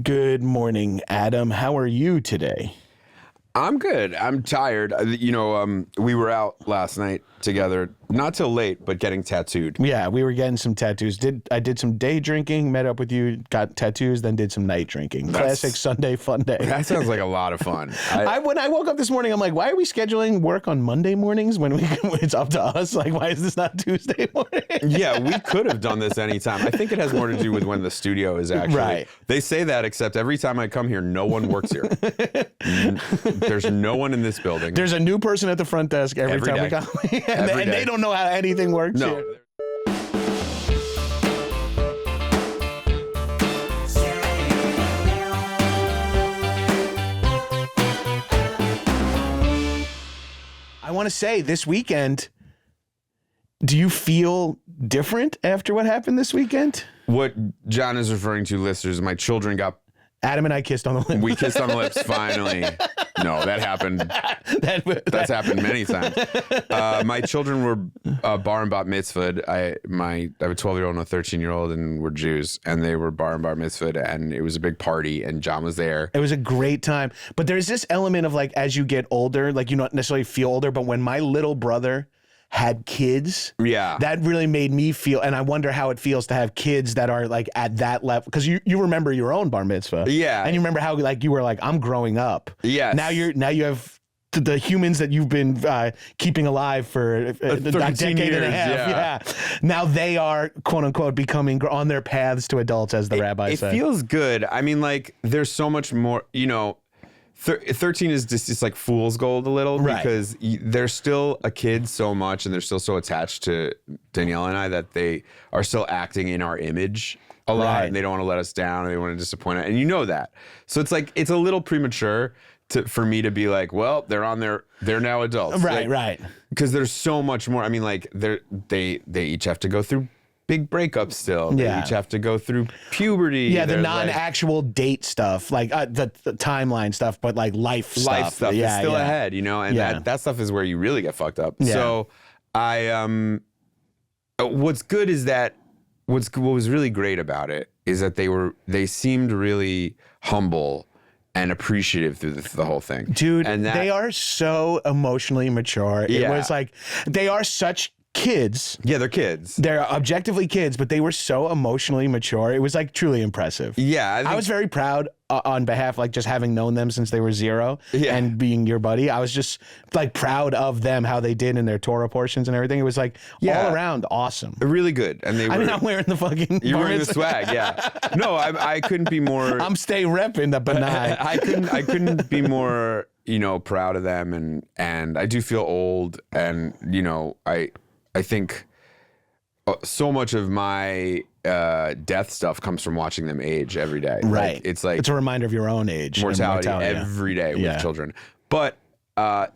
Good morning, Adam. How are you today? I'm good. I'm tired. We were out last night together, not till late, but getting tattooed. Yeah, we were getting some tattoos. I did some day drinking, met up with you, got tattoos, then did some night drinking. Classic Sunday fun day. That sounds like a lot of fun. When I woke up this morning, I'm like, why are we scheduling work on Monday mornings when it's up to us? Like, why is this not Tuesday morning? Yeah, we could have done this anytime. I think it has more to do with when the studio is actually. Right. They say that, except every time I come here, no one works here. There's no one in this building. There's a new person at the front desk every time day. we come. and they don't know how anything works No. here. I want to say this weekend, do you feel different after what happened this weekend? What John is referring to, listeners, my children got. Adam and I kissed on the lips. We kissed on the lips, finally. No, that happened. That's happened many times. My children were bar and bat mitzvahed. I have a 12-year-old and a 13-year-old, and we're Jews, and they were bar and bar mitzvahed, and it was a big party, and John was there. It was a great time. But there's this element of like, as you get older, like you don't necessarily feel older, but when my little brother had kids, yeah, that really made me feel, and I wonder how it feels to have kids that are like at that level, because you remember your own bar mitzvah, yeah, and you remember how like you were like, I'm growing up. Yes. Now you have the humans that you've been keeping alive for a decade years, and a half. Yeah. Now they are quote unquote becoming on their paths to adults, as the rabbi said. It feels good. I mean, like there's so much more, 13 is just, it's like fool's gold a little, right, because they're still a kid so much, and they're still so attached to Danielle and I that they are still acting in our image a lot, right, and they don't want to let us down, and they want to disappoint us, and you know that. So it's like, it's a little premature for me to be like, well, they're now adults. Right, like, right. Because there's so much more. I mean, like they each have to go through big breakups still. They each have to go through puberty. Yeah, the non-actual date stuff, like the timeline stuff, but like life stuff. Life stuff is still ahead, and that stuff is where you really get fucked up. Yeah. So what's good is that what was really great about it is that they seemed really humble and appreciative through the whole thing. Dude, and they are so emotionally mature. It was like, they are such kids. Yeah, they're kids. They're objectively kids, but they were so emotionally mature. It was like truly impressive. Yeah. I was very proud on behalf, like just having known them since they were 0 and being your buddy. I was just like proud of them, how they did in their Torah portions and everything. It was like all around awesome. Really good. And they were, I'm wearing the fucking... You're wearing the swag, yeah. No, I couldn't be more... I'm stay repping the Benai. I couldn't be more, proud of them. And I do feel old. And, I think so much of my death stuff comes from watching them age every day. Right. It's a reminder of your own age. Mortality every day with children. But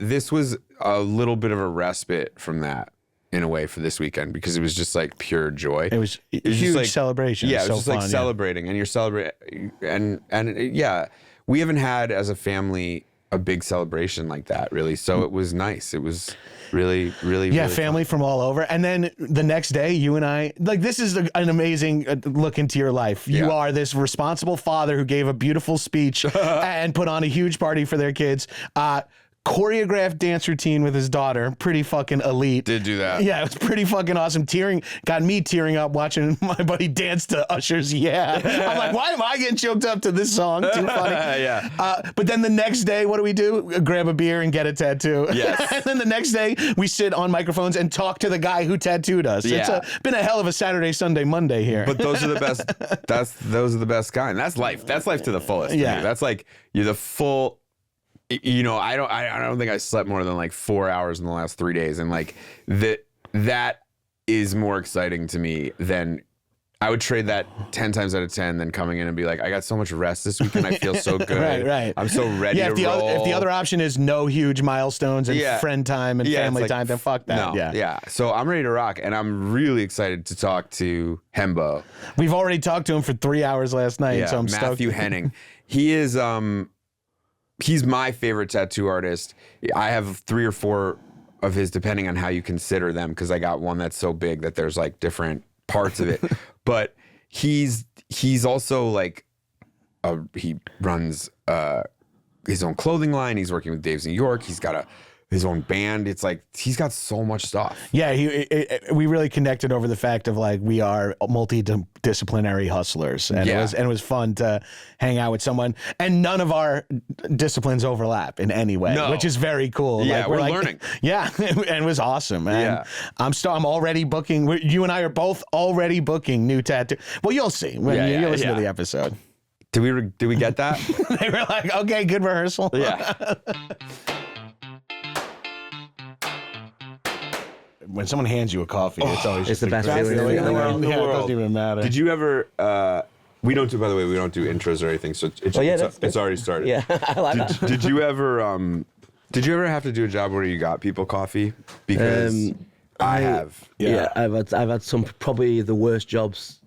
this was a little bit of a respite from that in a way for this weekend, because it was just like pure joy. It was a huge like, celebration. Yeah, it was so just fun, like celebrating, and you're celebrating, and we haven't had as a family a big celebration like that, really. So it was nice. It was really, really, really family fun. From all over. And then the next day, you and I, like, this is an amazing look into your life. You are this responsible father who gave a beautiful speech and put on a huge party for their kids. Choreographed dance routine with his daughter, pretty fucking elite. Did do that. Yeah, it was pretty fucking awesome. Got me tearing up watching my buddy dance to Usher's Yeah. I'm like, why am I getting choked up to this song? Too funny. Yeah. But then the next day, what do? Grab a beer and get a tattoo. Yes. And then the next day, we sit on microphones and talk to the guy who tattooed us. Yeah. It's been a hell of a Saturday, Sunday, Monday here. But those are the best. Those are the best kind. That's life. That's life to the fullest. Yeah. That's like you're the full. I don't think I slept more than like 4 hours in the last 3 days, and like that is more exciting to me than I would trade that 10 times out of 10 than coming in and be like, I got so much rest this weekend. I feel so good. Right. I'm so ready to roll. If the other option is no huge milestones and friend time and family time, then fuck that. No, yeah. So I'm ready to rock, and I'm really excited to talk to Henbo. We've already talked to him for 3 hours last night, so I'm Matthew stoked. Henning. He is he's my favorite tattoo artist. I have 3 or 4 of his, depending on how you consider them, because I got one that's so big that there's like different parts of it. But he's also like he runs his own clothing line. He's working with Dave's New York. He's got his own band. It's like he's got so much stuff. Yeah, we really connected over the fact of like we are multidisciplinary hustlers, and it was fun to hang out with someone, and none of our disciplines overlap in any way, which is very cool. Yeah, like, we're like, learning. Yeah, and it was awesome. And I'm already booking. You and I are both already booking new tattoo. Well, you'll see when you listen to the episode. Did we get that? They were like, okay, good rehearsal. Yeah. When someone hands you a coffee, it's always it's the best feeling in the world. Yeah, it doesn't even matter. Did you ever? We don't do. By the way, we don't do intros or anything. So it's already started. Yeah, I like that. Did you ever? Did you ever have to do a job where you got people coffee? Because I have. Yeah, I've had some probably the worst jobs,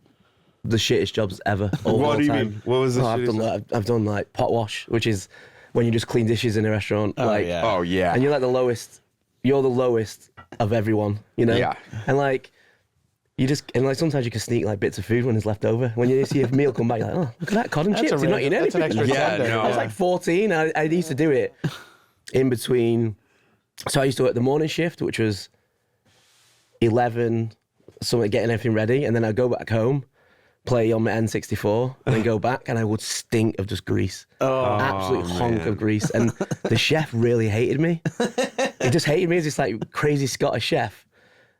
the shittest jobs ever. What do you mean? What was the shittiest? I've done like pot wash, which is when you just clean dishes in a restaurant. Oh yeah. And you're like the lowest. You're the lowest of everyone, you know? Yeah. And like, sometimes you can sneak like bits of food when it's left over. When you see a meal come back, you're like, oh, look at that cod and chips. You're not eating anything. That's an extra no. I was like 14. I used to do it in between. So I used to work the morning shift, which was 11, something getting everything ready. And then I'd go back home, play on my N64, and then go back, and I would stink of just grease. Absolute honk of grease. And the chef really hated me. He just hated me as this like crazy Scottish chef.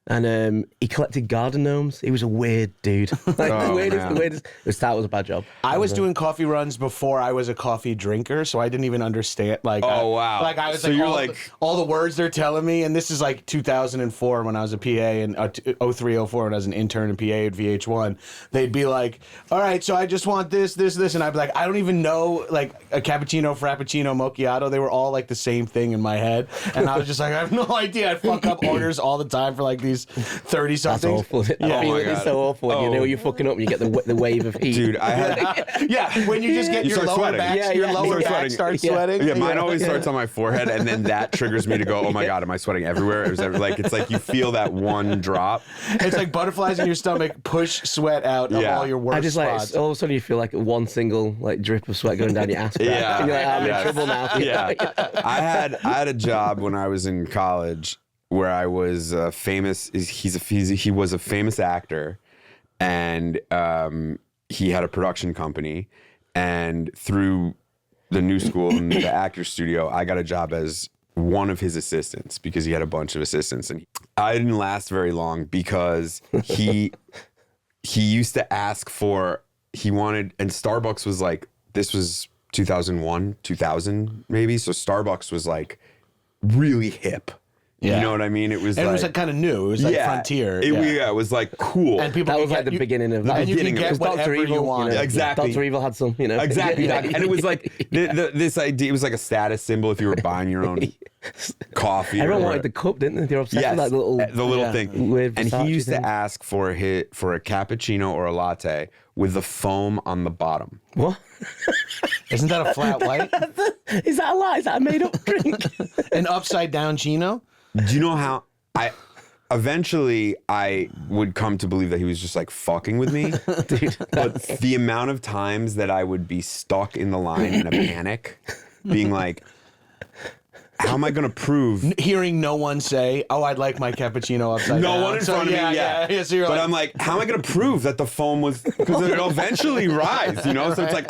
And he collected garden gnomes. He was a weird dude. Like the weirdest. That was a bad job. I was doing coffee runs before I was a coffee drinker, so I didn't even understand. Like, wow. Like I was so like, you're all the words they're telling me, and this is like 2004 when I was a PA, and 03, 04 when I was an intern and PA at VH1. They'd be like, all right, so I just want this, and I'd be like, I don't even know like a cappuccino, frappuccino, macchiato. They were all like the same thing in my head, and I was just like, I have no idea. I'd fuck up orders all the time for like these 30-somethings. That's awful. Yeah. It's so awful when you know you're fucking up and you get the wave of heat. Dude, I had... Yeah, when you just get your lower back, your lower back starts sweating. Yeah, mine always starts on my forehead, and then that triggers me to go, oh my God, am I sweating everywhere? It's like you feel that one drop. It's like butterflies in your stomach push sweat out of all your worst I just spots. Like, all of a sudden you feel like one single like drip of sweat going down your ass crack. Yeah. And you're like, I'm in trouble now. Yeah. I had a job when I was in college where I was famous. He was a famous actor, and he had a production company. And through the new school and the actor studio, I got a job as one of his assistants because he had a bunch of assistants. And I didn't last very long because he used to ask for, he wanted, and Starbucks was like, this was 2001, 2000 maybe. So Starbucks was like really hip. Yeah. You know what I mean? It was and like, it was like kind of new. It was like frontier. It was like cool. And people that was like the beginning of that. You can get whatever you want. Exactly. Dr. Evil had some, Exactly. And it was like this idea. It was like a status symbol if you were buying your own coffee. Everyone wanted the cup, didn't they? They were obsessed with that the little thing. Weird and he used thing. to ask for a cappuccino or a latte with the foam on the bottom. What? Isn't that a flat white? Is that a lie? Is that a made-up drink? An upside down chino? Do you know how eventually I would come to believe that he was just like fucking with me? Dude, but the amount of times that I would be stuck in the line in a panic, being like, how am I going to prove? Hearing no one say, oh, I'd like my cappuccino upside down. No one in front of me, yeah. So but I'm like, how am I going to prove that the foam was, because it'll eventually rise, you know? So it's like,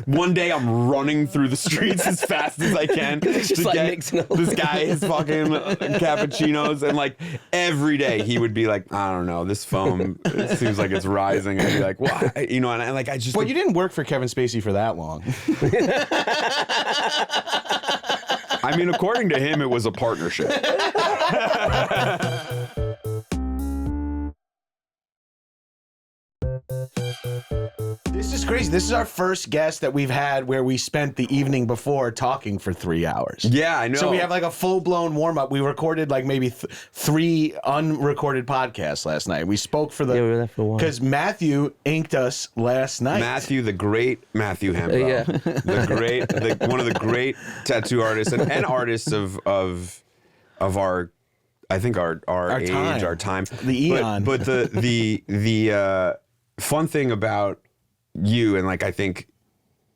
one day I'm running through the streets as fast as I can to get this guy his fucking cappuccinos. And like every day he would be like, I don't know, this foam, it seems like it's rising. And I'd be like, why? You know, and I just. Well, you didn't work for Kevin Spacey for that long. I mean, according to him, it was a partnership. This is crazy. This is our first guest that we've had where we spent the evening before talking for 3 hours. Yeah, I know. So we have like a full-blown warm-up. We recorded like maybe 3 unrecorded podcasts last night. We spoke for the... Yeah, we were there for a while. Because Matthew inked us last night. Matthew, the great Matthew Henbo. Yeah. One of the great tattoo artists and artists of our, I think our age, time. our time. The eon. But the fun thing about you, and like I think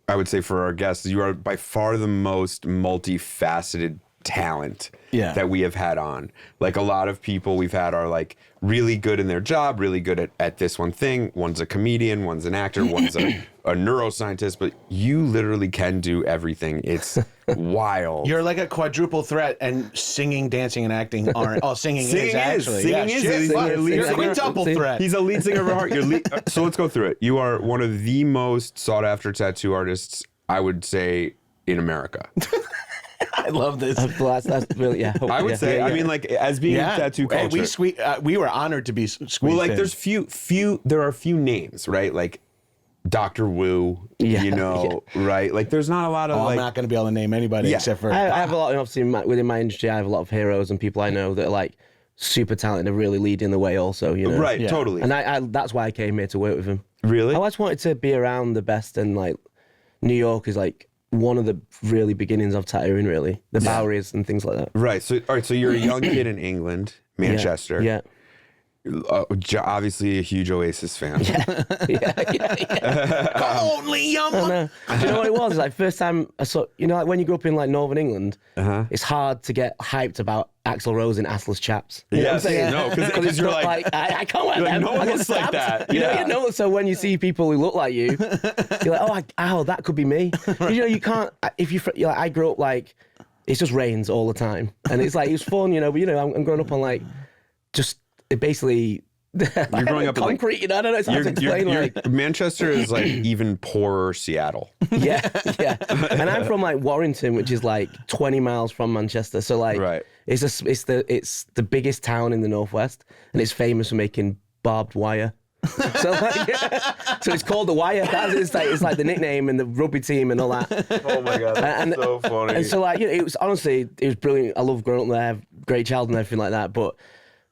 I would say for our guests, you are by far the most multifaceted talent that we have had on. Like a lot of people we've had are like really good in their job, really good at this one thing. One's a comedian, one's an actor, one's a neuroscientist, but you literally can do everything. It's wild. You're like a quadruple threat, and singing, dancing, and acting aren't. Oh, singing is actually. Singing is. You're a quintuple threat. He's a lead singer of our heart. So let's go through it. You are one of the most sought after tattoo artists, I would say, in America. I love this. That's really, I would say, I mean, like, as being a tattoo culture. We were honored to be squeezed well, like, in. there's there are few names, right? Like, Dr. Wu, right? Like, there's not a lot of, I'm not going to be able to name anybody except for... I have a lot, obviously, within my industry, I have a lot of heroes and people I know that are, like, super talented and really leading the way also, you know? Right, totally. And I that's why I came here to work with him. Really? I just wanted to be around the best, and, like, New York is, like, one of the really beginnings of tattooing, really. The Boweries and things like that. Right. So, all right. So you're a young kid in England, Manchester. Yeah. Obviously a huge Oasis fan. Only young. Do you know what it was? Like, first time I saw, you know, like when you grew up in like Northern England, it's hard to get hyped about Axl Rose in Assless Chaps. You know what I'm saying? No, because you're like I can't wear you're them. like, no one I get looks like stabbed. that. You know, so when you see people who look like you, you're like, oh, that could be me. You know, you can't, if you're like, I grew up like, it just rains all the time. And it's like, it was fun, you know, but you know, I'm growing up on like, just basically, you're growing up concrete, like, you know, I don't know, it's hard to explain. Like, Manchester is like even poorer Seattle. Yeah. And I'm from like Warrington, which is like 20 miles from Manchester. So like, it's the biggest town in the Northwest, and it's famous for making barbed wire. So like, so it's called the Wire. It's like the nickname and the rugby team and all that. Oh my god, that's so funny. And so like, you know, it was brilliant. I love growing up there, great childhood and everything like that. But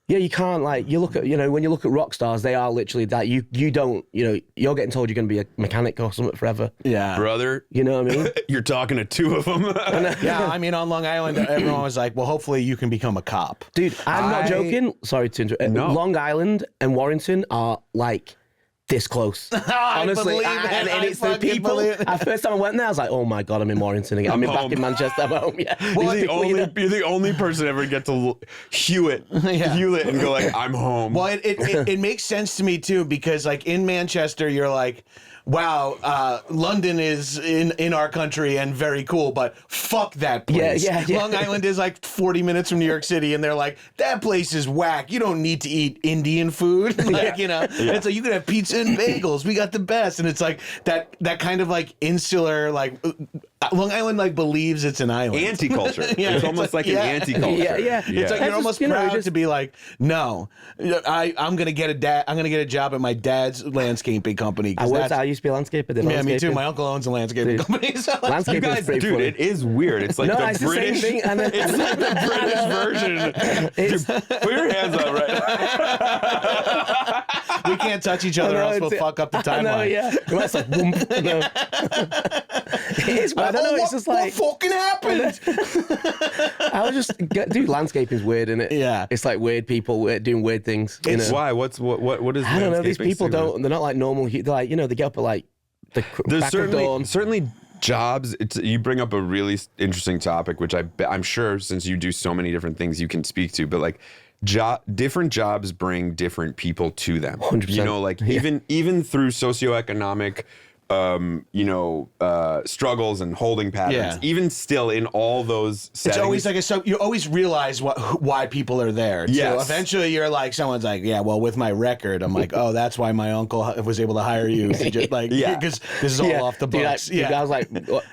yeah, you can't like, you look at, you know, when you look at rock stars, they are literally that. You don't, you know, you're getting told you're going to be a mechanic or something forever. Yeah, brother. You know what I mean? You're talking to two of them. Yeah, I mean, on Long Island, everyone was like, well, hopefully you can become a cop. Dude, I'm not joking. Sorry to interrupt. No. Long Island and Warrington are like this close. Honestly, and it's the people. At first time I went there, I was like, "Oh my god, I'm in Warrington again. I'm back in Manchester. I'm home." Yeah, you're the only person ever get to hew it and go like, "I'm home." Well, it makes sense to me too, because like in Manchester, you're like, wow, London is in our country and very cool, but fuck that place. Yeah. Long Island is like 40 minutes from New York City, and they're like, that place is whack. You don't need to eat Indian food. Like, you know, it's like, you can have pizza and bagels. We got the best. And it's like that kind of like insular, like Long Island like believes it's an island. Anti-culture. It's almost like an anti-culture. Yeah. It's like you're almost proud to be like, no, I'm gonna get a job at my dad's landscaping company. I used to be a landscaper. Yeah, me too. My uncle owns a landscaping company. So landscaping is pretty funny. It is weird. It's like it's the British. The same thing. It's like the British version. Put your hands up, right? We can't touch each other, else we'll fuck up the timeline. I know, yeah. It's like, boom. No. It's, I don't know. It's just like, what fucking happened? I was just, dude, landscaping's weird, isn't it? Yeah. It's like weird people doing weird things. It's why? What is? I don't know. These people don't. They're not like normal. They're like, you know, they get up at like the crack of dawn. Certainly jobs. You bring up a really interesting topic, which I'm sure, since you do so many different things, you can speak to. But like, different jobs bring different people to them. 100%. You know, like even through socioeconomic, struggles and holding patterns. Even still, in all those settings, it's always like you always realize why people are there. Yes. So eventually, you're like, someone's like, yeah, well, with my record, I'm like, oh, that's why my uncle was able to hire you. To just like, because this is all off the books. Dude, I was like,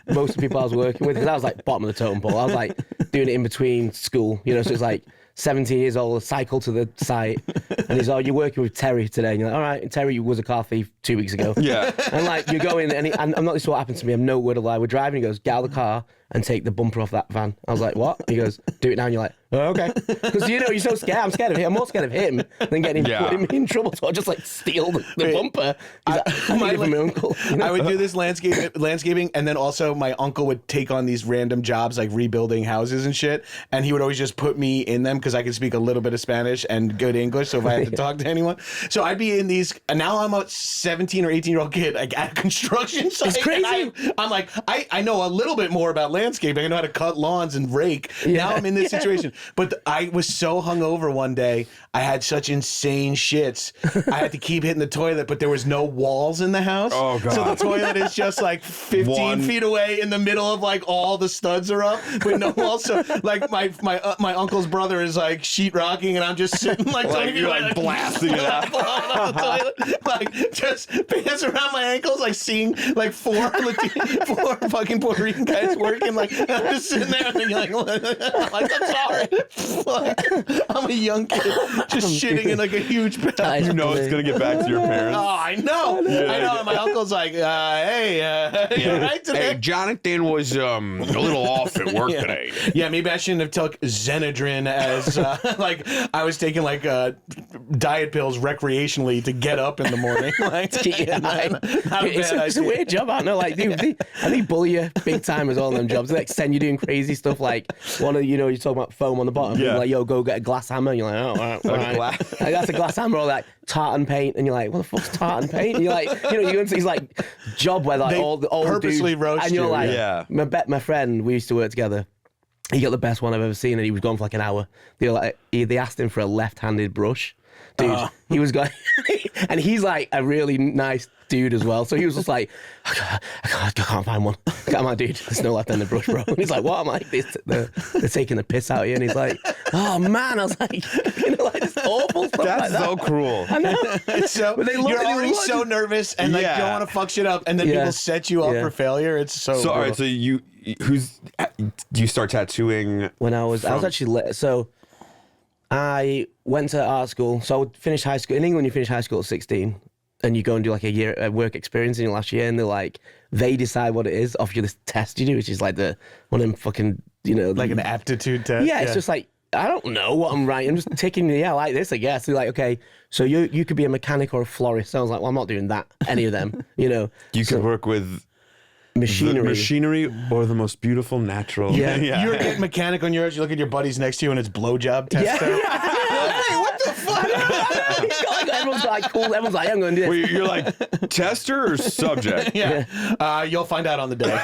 most of the people I was working with, because I was like bottom of the totem pole. I was like doing it in between school, you know. So it's like 17 years old, cycle to the site, and he's like, you're working with Terry today. And you're like, all right, and Terry was a car thief 2 weeks ago. Yeah. And like, you go in, and I'm not, this is what happened to me. I'm no word of lie. We're driving, he goes, get out of the car and take the bumper off that van. I was like, what? He goes, do it now. And you're like, Oh, okay. Because, you're so scared. I'm scared of him. I'm more scared of him than getting putting me in trouble. So I just like steal the bumper. He's like, I need it from my uncle. I would do this landscaping, and then also my uncle would take on these random jobs like rebuilding houses and shit, and he would always just put me in them because I could speak a little bit of Spanish and good English. So if I had to talk to anyone, so I'd be in these. And now I'm a 17 or 18-year-old kid like at a construction site. It's crazy. I'm like, I know a little bit more about landscaping. I know how to cut lawns and rake. Now I'm in this situation. But I was so hungover one day. I had such insane shits. I had to keep hitting the toilet, but there was no walls in the house. Oh, God. So the toilet is just like 15 feet away in the middle of like all the studs are up with no walls. So like my uncle's brother is like sheetrocking, and I'm just sitting like you're like blasting it out. on the toilet, like just pants around my ankles, like seeing like four fucking Puerto Rican guys working, like, and I'm just sitting there and I'm I'm sorry. Like, I'm a young kid just shitting in like a huge bag. You know it's gonna get back to your parents. Oh, I know. I know. And my uncle's like, hey, you all right today? Hey, Jonathan was a little off at work today. Yeah, maybe I shouldn't have took Xenadrin as like I was taking like diet pills recreationally to get up in the morning. Like, it's a weird job, I know. Like, dude, they bully you big time as well on them jobs. They like send you doing crazy stuff. Like one of you're talking about foam on the bottom. Yeah. Like, yo, go get a glass hammer. And you're like, oh, all right. Like, that's a glass hammer. Or like tartan paint, and you're like, what the fuck's tartan paint? And you're like, you go into these like job where like they all the old purposely dudes, roast and you're you. like, Yeah. my friend, we used to work together. He got the best one I've ever seen, and he was gone for like an hour. They asked him for a left-handed brush. Dude, he was going, and he's like a really nice dude as well. So he was just like, I can't find one. I'm like, dude, there's no left-handed brush, bro. And he's like, what? I'm like, they're taking the piss out of you. And he's like, oh man. I was like, like this awful stuff. That's like that. so cruel. I know. So But they look you're at you already and so nervous and like don't want to fuck shit up, and then people set you up for failure. It's so. So all right, so do you start tattooing When I was actually so I went to art school. So I finished high school in England. You finish high school at 16, and you go and do like a year work experience in your last year, and they decide what it is, offer you this test you do, which is like one of them fucking like an aptitude test. Yeah, it's just like, I don't know what I'm writing. I'm just ticking, I like this, I guess. They're like, okay, so you could be a mechanic or a florist. So I was like, well, I'm not doing that, any of them, You could work with machinery or the most beautiful natural. Yeah. You're a mechanic on yours. You look at your buddies next to you, and it's blowjob tester. Hey, what the fuck? Everyone's like, cool. Everyone's like, I'm going to do this. You're like tester or subject? Yeah. You'll find out on the day.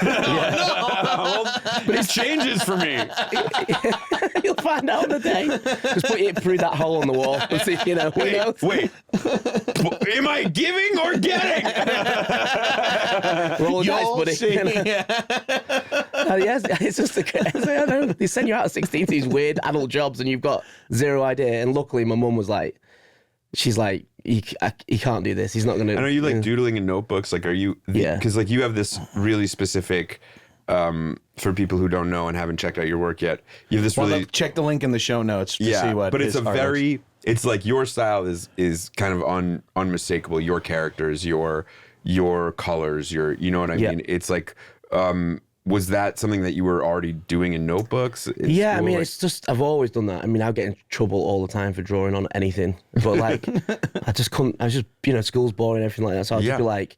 But it changes for me. You'll find out on the day. Just put it through that hole on the wall. And see, who knows? Wait. Am I giving or getting? Roll the dice, buddy. See. Yes, it's just I don't know. They send you out at 16 to these weird adult jobs, and you've got zero idea. And luckily, my mum was like, she's like, he can't do this. He's not going to. And are you like doodling in notebooks? Like, are you? Yeah. Because like you have this really specific. For people who don't know and haven't checked out your work yet, you have this really. Check the link in the show notes to see what. But it's his art is. It's like your style is kind of unmistakable. Your characters, your colors, you know what I mean? It's like. Was that something that you were already doing in notebooks? I mean, it's just, I've always done that. I mean, I get in trouble all the time for drawing on anything. But like, I just couldn't, I was just, school's boring, everything like that. So I'd just be like,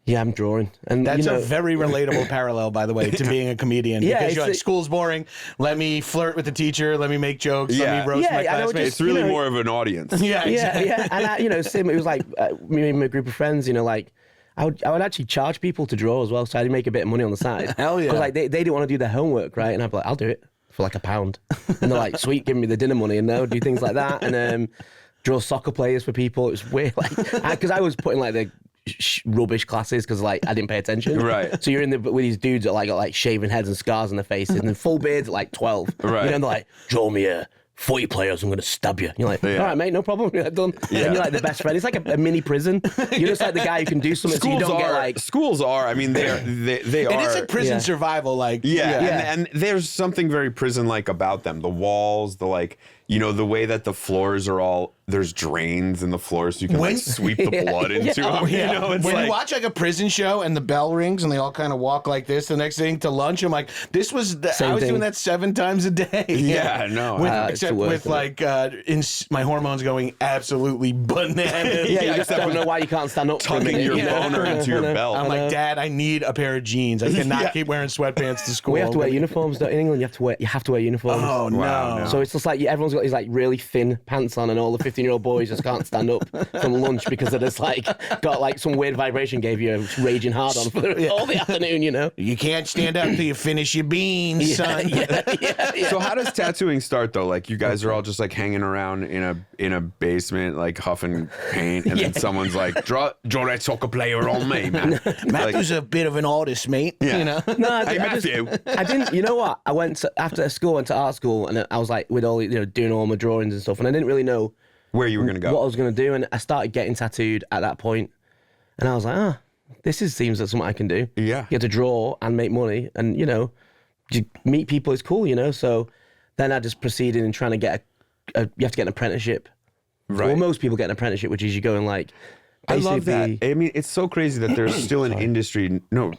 yeah, I'm drawing. And that's a very relatable parallel, by the way, to being a comedian. Because you're like, school's boring. Let me flirt with the teacher. Let me make jokes. Let me roast my classmates. It's really more of an audience. Yeah. And same, it was like me and my group of friends, like, I would actually charge people to draw as well, so I'd make a bit of money on the side. Hell yeah! Because like they didn't want to do their homework, right? And I'd be like, I'll do it for like £1, and they're like, sweet, give me the dinner money, and they'll do things like that, and draw soccer players for people. It was weird, like because I was putting like the rubbish classes because like I didn't pay attention. Right. So you're in with these dudes that like got like shaven heads and scars on their faces and full beards at like 12. Right. And they're like, draw me a 40 players, I'm going to stab you. You're like, all right, mate, no problem. You're done. And you're like the best friend. It's like a mini prison. You're just like the guy who can do something so you don't get like... Schools are, I mean, they are... It is like prison survival, like... And there's something very prison-like about them. The walls, the like... you know, the way that the floors are all, there's drains in the floor so you can like sweep the blood into them. You know, it's when like, you watch like a prison show and the bell rings and they all kind of walk like this, the next thing to lunch, I'm like, this was, I was doing that 7 times a day. Yeah, no. Except with like my hormones going absolutely bananas. Yeah, you just don't know why you can't stand up. tucking your boner into your belt. I'm like, Dad, I need a pair of jeans. I cannot keep wearing sweatpants to school. We have to wear uniforms. In England, you have to wear uniforms. Oh no! Wow, no. So it's just like everyone's got these like really thin pants on, and all the 15-year-old boys just can't stand up from lunch because they're just like got like some weird vibration gave you a raging hard on for all the afternoon. You know, You can't stand up till you finish your beans, son. So how does tattooing start though? Like you guys are all just like hanging around in a basement, like huffing paint, and then someone's like, draw that soccer player on me, man. Matthew's a bit of an artist, mate. Yeah. You know. no, Hey, Matthew. I didn't. You know what? I went after school, went to art school, and I was like with all doing all my drawings and stuff, and I didn't really know Where you were gonna go? what I was going to do, and I started getting tattooed at that point, and I was like, seems like something I can do. Yeah. You have to draw and make money, and just meet people is cool, So then I just proceeded in trying to get you have to get an apprenticeship. Right. Well, most people get an apprenticeship, which is you go and like. I love that. basically- I mean, it's so crazy that there's still an industry. No,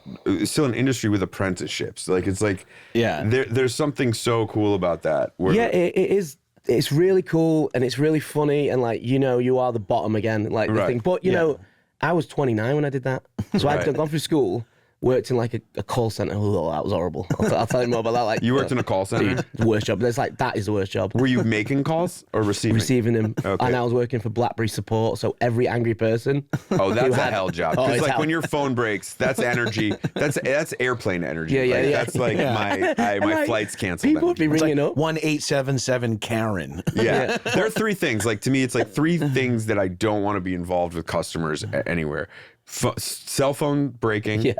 still an industry with apprenticeships. Like it's like, there's something so cool about that. Where, Yeah, it is. It's really cool and it's really funny and like you are the bottom again, like the Right. thing. But you know, I was 29 when I did that, so I'd gone through school, worked in like a call center. Oh, that was horrible. I'll tell you more about that. Like you worked in a call center. dude, the worst job. There's like that is the worst job. Were you making calls or receiving? Receiving them, Okay. and I was working for BlackBerry support. So every angry person. Oh, that's who a had- hell job. Oh, Because it's like hell. when your phone breaks, that's energy. That's airplane energy. Yeah, yeah, Like, yeah. That's like my like, flight's canceled. People would be ringing up. 1877 Karen. Yeah. There are 3 things. Like to me, it's like 3 things that I don't want to be involved with customers anywhere. Cell phone breaking. Yeah.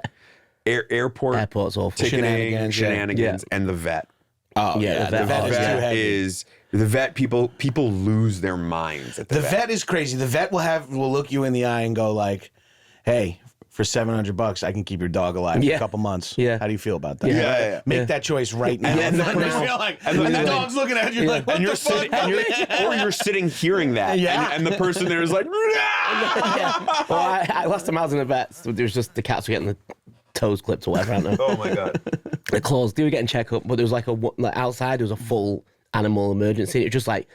Airport's awful. ticketing, shenanigans, and the vet. Oh Yeah, the vet is too heavy. is the vet. People lose their minds at the The vet. vet is crazy. The vet will look you in the eye and go like, "Hey, for $700, I can keep your dog alive for a Yeah. couple months." Yeah. How do you feel about that? Yeah. Make that choice right now. And then the You're like, and the dog's looking at you like, "What And the you're fuck?" sitting, or you're sitting hearing that, Yeah. and the person there is like, Yeah. Well, last time I was in the vet, there was just the cats were getting the toes clipped or whatever. I don't know. oh my god. The claws, they were getting checked up, but there was like outside, there was a full animal emergency. It was just like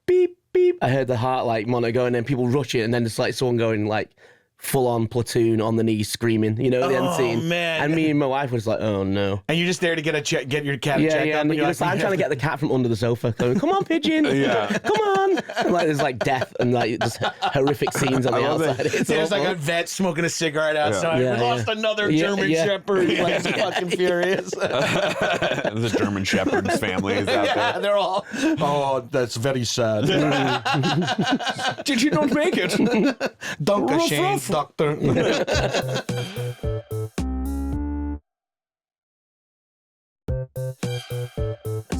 beep, beep. I heard the heart like monitor going, and then people rushing, and then just like someone going like full on platoon on the knees screaming, the end scene. Man. And me and my wife was like, oh no. And you're just there to get your cat checked Yeah, up. and And you're you're just like, I'm trying to get the cat from under the sofa. Going, come on, pigeon. Yeah. Come on. And like there's like death and like just horrific scenes on the love it. outside. It's There's like awful. a vet smoking a cigarette outside. Yeah, We lost another Yeah, German yeah. Shepherd. Like, he's fucking furious. The German Shepherd's family is out Yeah, there. they're all. Oh, that's very sad. Did you not make it? Dankeschön, doctor.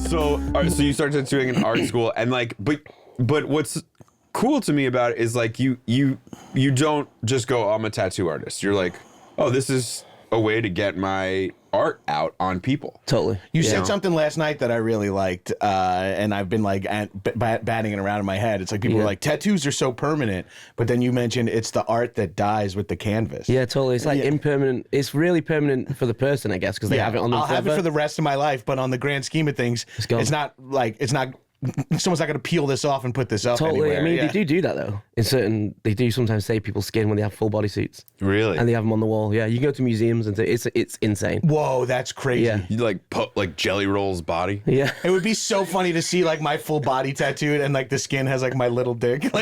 So you started tattooing in art school, and like, but what's cool to me about it is like you don't just go, oh, I'm a tattoo artist. You're like, oh, this is a way to get my art out on people. Totally. You said something last night that I really liked, and I've been like batting it around in my head. It's like people were like, tattoos are so permanent, but then you mentioned it's the art that dies with the canvas. Yeah, totally. It's like impermanent. It's really permanent for the person, I guess, because they have it on them I'll have it forever. for the rest of my life, but on the grand scheme of things, gone. it's not. Someone's not going to peel this off and put this up Totally. anywhere. I mean, Yeah. they do that though. They do sometimes save people's skin when they have full body suits, Really? and they have them on the wall. Yeah, you can go to museums and it's insane. Whoa, that's crazy. Yeah. You like put like Jelly Roll's body. Yeah. It would be so funny to see like my full body tattooed and like the skin has like my little dick, and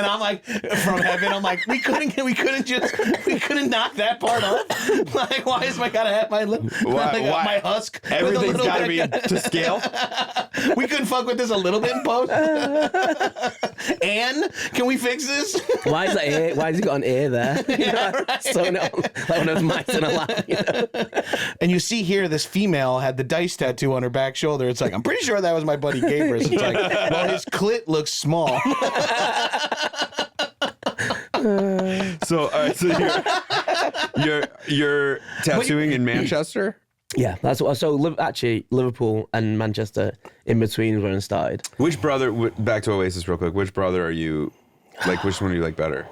I'm like from heaven. I'm like, we couldn't knock that part off. Like, why is my gotta have my lip? Why- my husk? with a Everything's little got to dick? be to scale. We couldn't fuck with this a little bit in post. Anne, can we fix this? Why is that ear? Why has he got an ear there? Right. So no, like one of those mice in a lap. And you see here, this female had the dice tattoo on her back shoulder. It's like, I'm pretty sure that was my buddy Gabrus. It's like, well, his clit looks small. So you're tattooing in Manchester. Yeah, that's what. So actually, Liverpool and Manchester in between where it started. Which brother? Back to Oasis real quick. Which brother are you? Like, which one do you like better?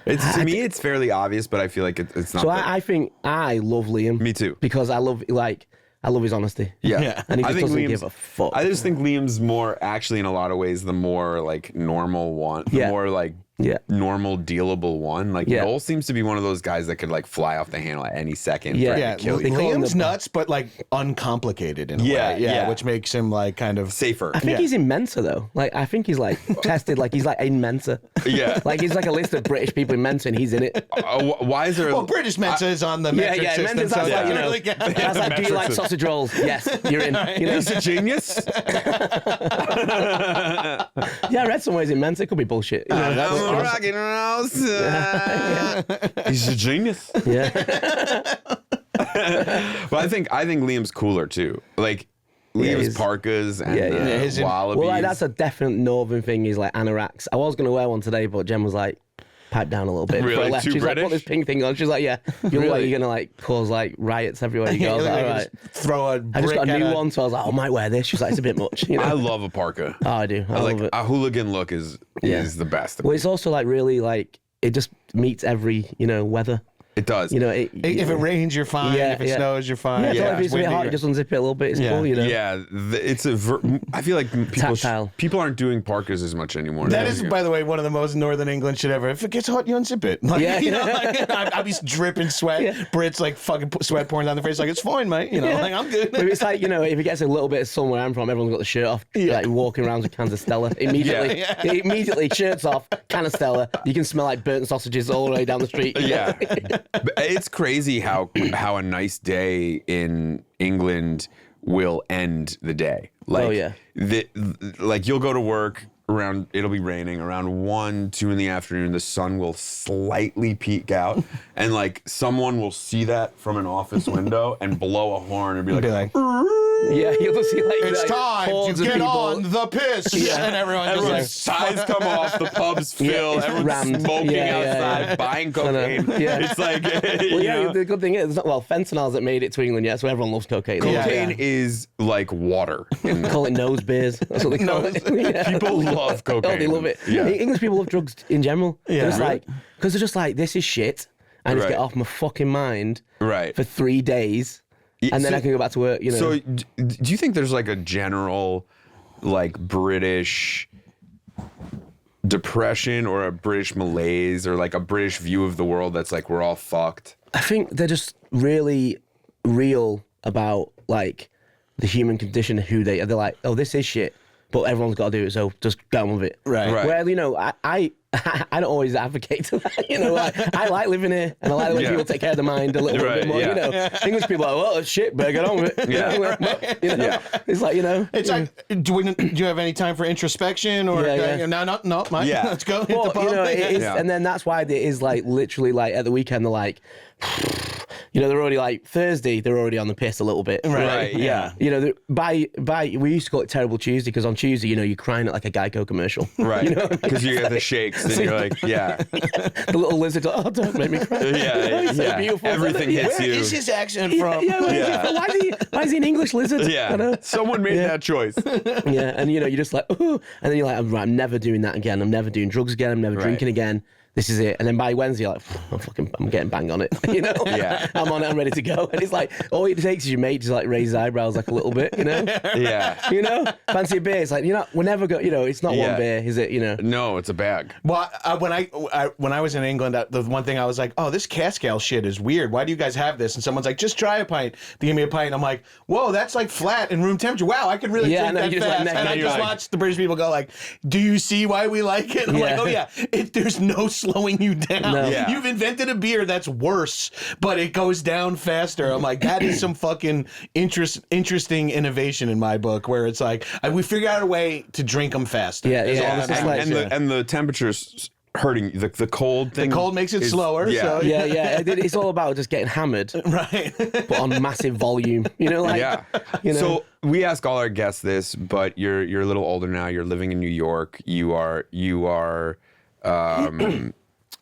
To me, it's fairly obvious, but I feel like it's not. So I think I love Liam. Me too. Because I love his honesty. Yeah. And he I just think doesn't Liam's- give a fuck. I just think Liam's more, actually, in a lot of ways, the more like normal one, the more like normal, dealable one. Like Noel seems to be one of those guys that could like fly off the handle at any second. Yeah. Yeah, They call him Liam's nuts, but like uncomplicated in a way. Which makes him like kind of Safer. I think he's in Mensa though. Like I think he's like tested. Like he's like in Mensa. Yeah. Like he's like a list of British people in Mensa, and he's in it. Why is there? Well, British Mensa is on the metric system. Mensa's so like, that's you know, really- that's like, do you like sausage rolls? Yes, you're in. You know? He's a genius. Yeah, I read somewhere he's in Mensa. It could be bullshit. You know, I'm a rockin' house. He's a genius. yeah. But I think Liam's cooler too. Like Liam's he's- parkas and his- wallabies. Well, like, that's a definite northern thing. Is like anoraks. I was gonna wear one today, but Jen was like, pipe down a little bit. Really? Before I left. Too She's like, put British? this pink thing on. She's like, yeah, you look like you're gonna like cause like riots everywhere you go. I was like, all right. Throw a I just brick got a at new one, so I was like, I might wear this. She's like, it's a bit much. You know? I love a parka. Oh, I do. I Like love it. a hooligan look is the best. Well, it's also like really like it just meets every weather. It does. You know, If it rains, you're fine. Yeah, if it yeah. snows, you're fine. yeah, If if it's a bit windy, hot, you just unzip it a little bit. It's Yeah. cool. You know. Yeah, it's a. I feel like Tactile. people aren't doing parkas as much anymore. That is, by the way, one of the most Northern England shit ever. If it gets hot, you unzip it. Like, Yeah. you know, like, I'll be dripping sweat. Yeah. Brits like fucking sweat pouring down the face. Like, it's fine, mate. You know, like, I'm good. But it's like, if it gets a little bit of sun where I'm from, everyone's got the shirt off, like walking around with cans of Stella. Immediately, immediately, shirts off, can of Stella. You can smell like burnt sausages all the way down the street. Yeah, but it's crazy how a nice day in England will end the day. Like, Oh, yeah. Like you'll go to work around. It'll be raining around 1, 2 in the afternoon. The sun will slightly peek out, and like someone will see that from an office window and blow a horn and be like, Yeah, you'll just see like It's like, time hordes to of get people. on the piss. And everyone's everyone's just like, ties come off, the pubs fill, it's everyone's rammed. smoking Yeah, outside, buying cocaine. Yeah. It's like, Well, yeah, the good thing is, fentanyl hasn't made it to England yet, so everyone loves cocaine. cocaine is like water. They call it nose beers. That's what they call it. Yeah. People love cocaine. Oh, they love it. Yeah. English people love drugs in general. Yeah. They're just Really? like, because they're just like, this is shit. I just Right. get off my fucking mind Right. for 3 days, and then so- I can go back to work. So, do you think there's like a general, like British depression or a British malaise or like a British view of the world that's like we're all fucked? I think they're just really real about like the human condition, who they are. They're like, oh, this is shit, but everyone's got to do it, so just get on with it. Right. Right. Well, I don't always advocate to that. I like living here, and I like the way Yeah. people take care of the mind a little Right, bit more. yeah. English people are like, well, it's shit, better get on with it. Yeah. It's like, it's like, do you have any time for introspection or Yeah. no, Mike, Yeah. let's go hit the well, pub. it is, Yeah. and then that's why it is like literally like at the weekend they're like, they're already like Thursday, they're already on the piss a little bit. Right, yeah. By we used to call it Terrible Tuesday because on Tuesday, you're crying at like a Geico commercial. Right. Because you get the shakes and you're like, yeah. The little lizard, oh, don't make me cry. Yeah. It's so yeah. beautiful. Everything hits Where you. is his accent from? Why is he an English lizard? I know. Yeah. Someone made that choice. Yeah, and you're just like, ooh, and then you're like, I'm never doing that again. I'm never doing drugs again. I'm never drinking again. This is it. And then by Wednesday, you're like, I'm getting banged on it. Yeah. I'm on it. I'm ready to go. And it's like, all it takes is your mate to like raise his eyebrows like a little bit, Yeah. Fancy a beer. It's like, we're never going, it's not one beer, is it, No, it's a bag. Well, when I was in England, the one thing I was like, oh, this Cascal shit is weird. Why do you guys have this? And someone's like, just try a pint. They give me a pint. I'm like, whoa, that's like flat and room temperature. Wow, I could really drink that you just like fast. neck And I it. just You're watched the British people go like, do you see why we like it? I'm like, oh yeah, there's no slowing you down. No. Yeah. You've invented a beer that's worse, but it goes down faster. I'm like, that is some fucking interesting innovation in my book, where it's like we figure out a way to drink them faster. Yeah, Is yeah. all this is like. And the temperature's hurting. The cold thing. The cold makes it is- slower. Yeah. So, Yeah. It's all about just getting hammered, right. but on massive volume. Yeah. So we ask all our guests this, but you're a little older now. You're living in New York. You are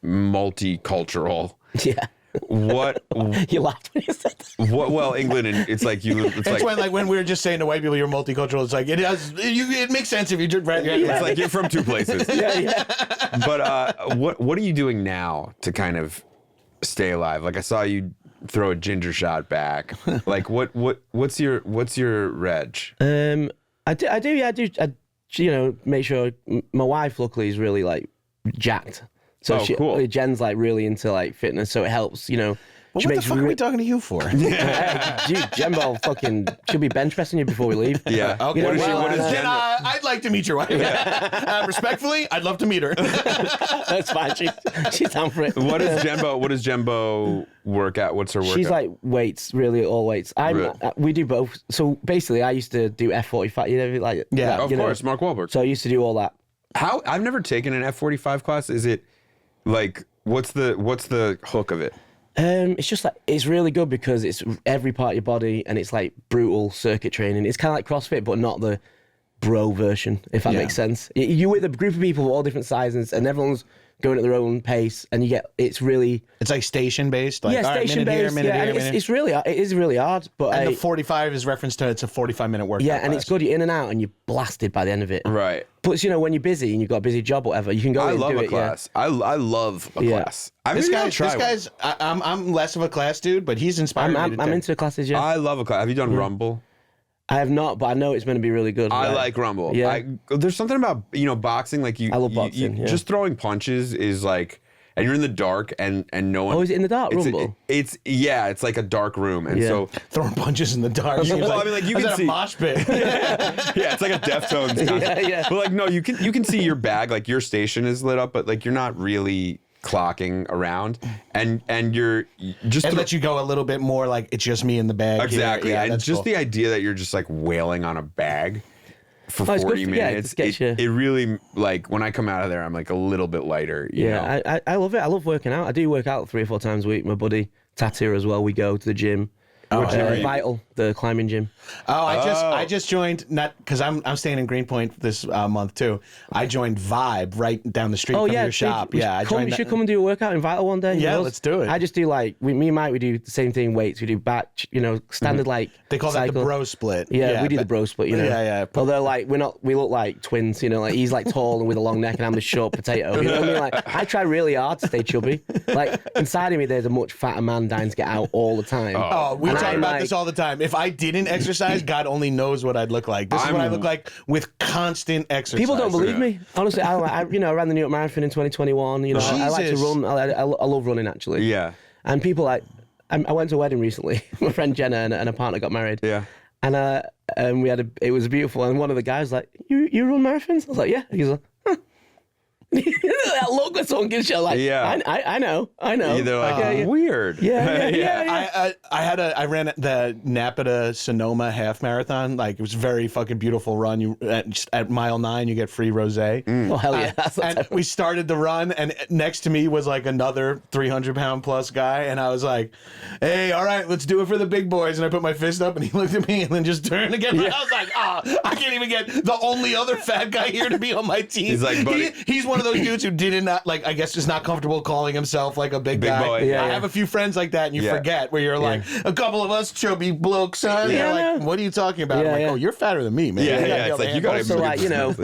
multicultural. Yeah. What You laughed when you said that. well, England, and it's like It's when we were just saying to white people you're multicultural. It's like it makes sense if you just it's like you're from two places. Yeah. But what are you doing now to kind of stay alive? Like I saw you throw a ginger shot back. Like what's your reg? I do. You know, make sure my wife luckily is really like jacked. So cool. Jen's like really into like fitness, so it helps. You know, Well, what the fuck are we talking to you for? Dude, Jenbo fucking she'll be bench pressing you before we leave. Yeah. Okay. What is Then I'd like to meet your wife. Respectfully, I'd love to meet her. That's fine. She's down for it. What does Jembo work at? What's her workout? She's like weights, really all weights. Really? We do both. So basically, I used to do F45. You know, like Yeah, of course, Mark Wahlberg. So I used to do all that. How I've never taken an F45 class. Is it like what's the hook of it? It's just like it's really good because it's every part of your body and it's like brutal circuit training. It's kind of like CrossFit, but not the bro version, if that makes sense. You're with a group of people of all different sizes, and everyone's going at their own pace, and it's like station based. Like, station based. It is really hard. But and the 45 is reference to it's a 45-minute workout. Yeah, and class. it's good. You're in and out, and you're blasted by the end of it. Right. Plus, you know, when you're busy and you've got a busy job or whatever, you can go. I in and love do a it, class. I love a class. This guy's. I'm less of a class dude, but he's inspired me. I'm into classes. Yeah, I love a class. Have you done Rumble? I have not, but I know it's going to be really good. I like Rumble. Yeah. There's something about boxing. Like I love boxing. Yeah. Just throwing punches is like, and you're in the dark and no one. Oh, is it in the dark? Rumble. It's like a dark room, and so throwing punches in the dark. Well, I mean, like you can see a mosh pit. Yeah, it's like a Deftones concert. Yeah. But like, no, you can see your bag, like your station is lit up, but like you're not really clocking around, and you're just And let you go a little bit more like it's just me in the bag. exactly, Yeah, and that's just cool. the idea that you're just like wailing on a bag for 40 minutes. It really, like when I come out of there, I'm like a little bit lighter. You know? I love it. I love working out. I do work out 3 or 4 times a week. My buddy Tatts here as well. We go to the gym. Vital, the climbing gym. I just joined, not because I'm staying in Greenpoint this month too. I joined Vibe right down the street from your shop. I joined. We should come and do a workout in Vital one day. Yeah, let's do it. I just do like me and Mike. We do the same thing. Weights. We do back. You know, standard like They call that the bro split. Yeah, we do the bro split. You know. Yeah. Although like we look like twins. You know, like he's like tall and with a long neck, and I'm the short potato. You know what I mean? Like I try really hard to stay chubby. Like inside of me, there's a much fatter man dying to get out all the time. We talk about this all the time. If I didn't exercise, God only knows what I'd look like. This is what I look like with constant exercise. People don't believe me. Honestly, I ran the New York Marathon in 2021. You know, I like to run. I love running actually. Yeah. And people like, I went to a wedding recently. My friend Jenna and her partner got married. Yeah. And we had it was beautiful. And one of the guys was like, you run marathons? I was like, yeah. He's like, huh. That look when someone gives you like, I know. Yeah, they're like, weird. Yeah. I ran the Napa to Sonoma half marathon. Like it was a very fucking beautiful run. You at mile 9 you get free rosé. Oh hell yeah! And we started the run, and next to me was like another 300-pound plus guy, and I was like, "Hey, all right, let's do it for the big boys." And I put my fist up, and he looked at me, and then just turned again. Yeah. I was like, I can't even get the only other fat guy here to be on my team. He's like, buddy. He's one of those dudes who did not like. I guess just not comfortable calling himself like a big guy. Boy. I have a few friends like that, and you forget where you're like a couple of us chubby blokes, son. Yeah. You're like, what are you talking about? I'm like, oh, you're fatter than me, man. Yeah. It's like you got Also, like, you know,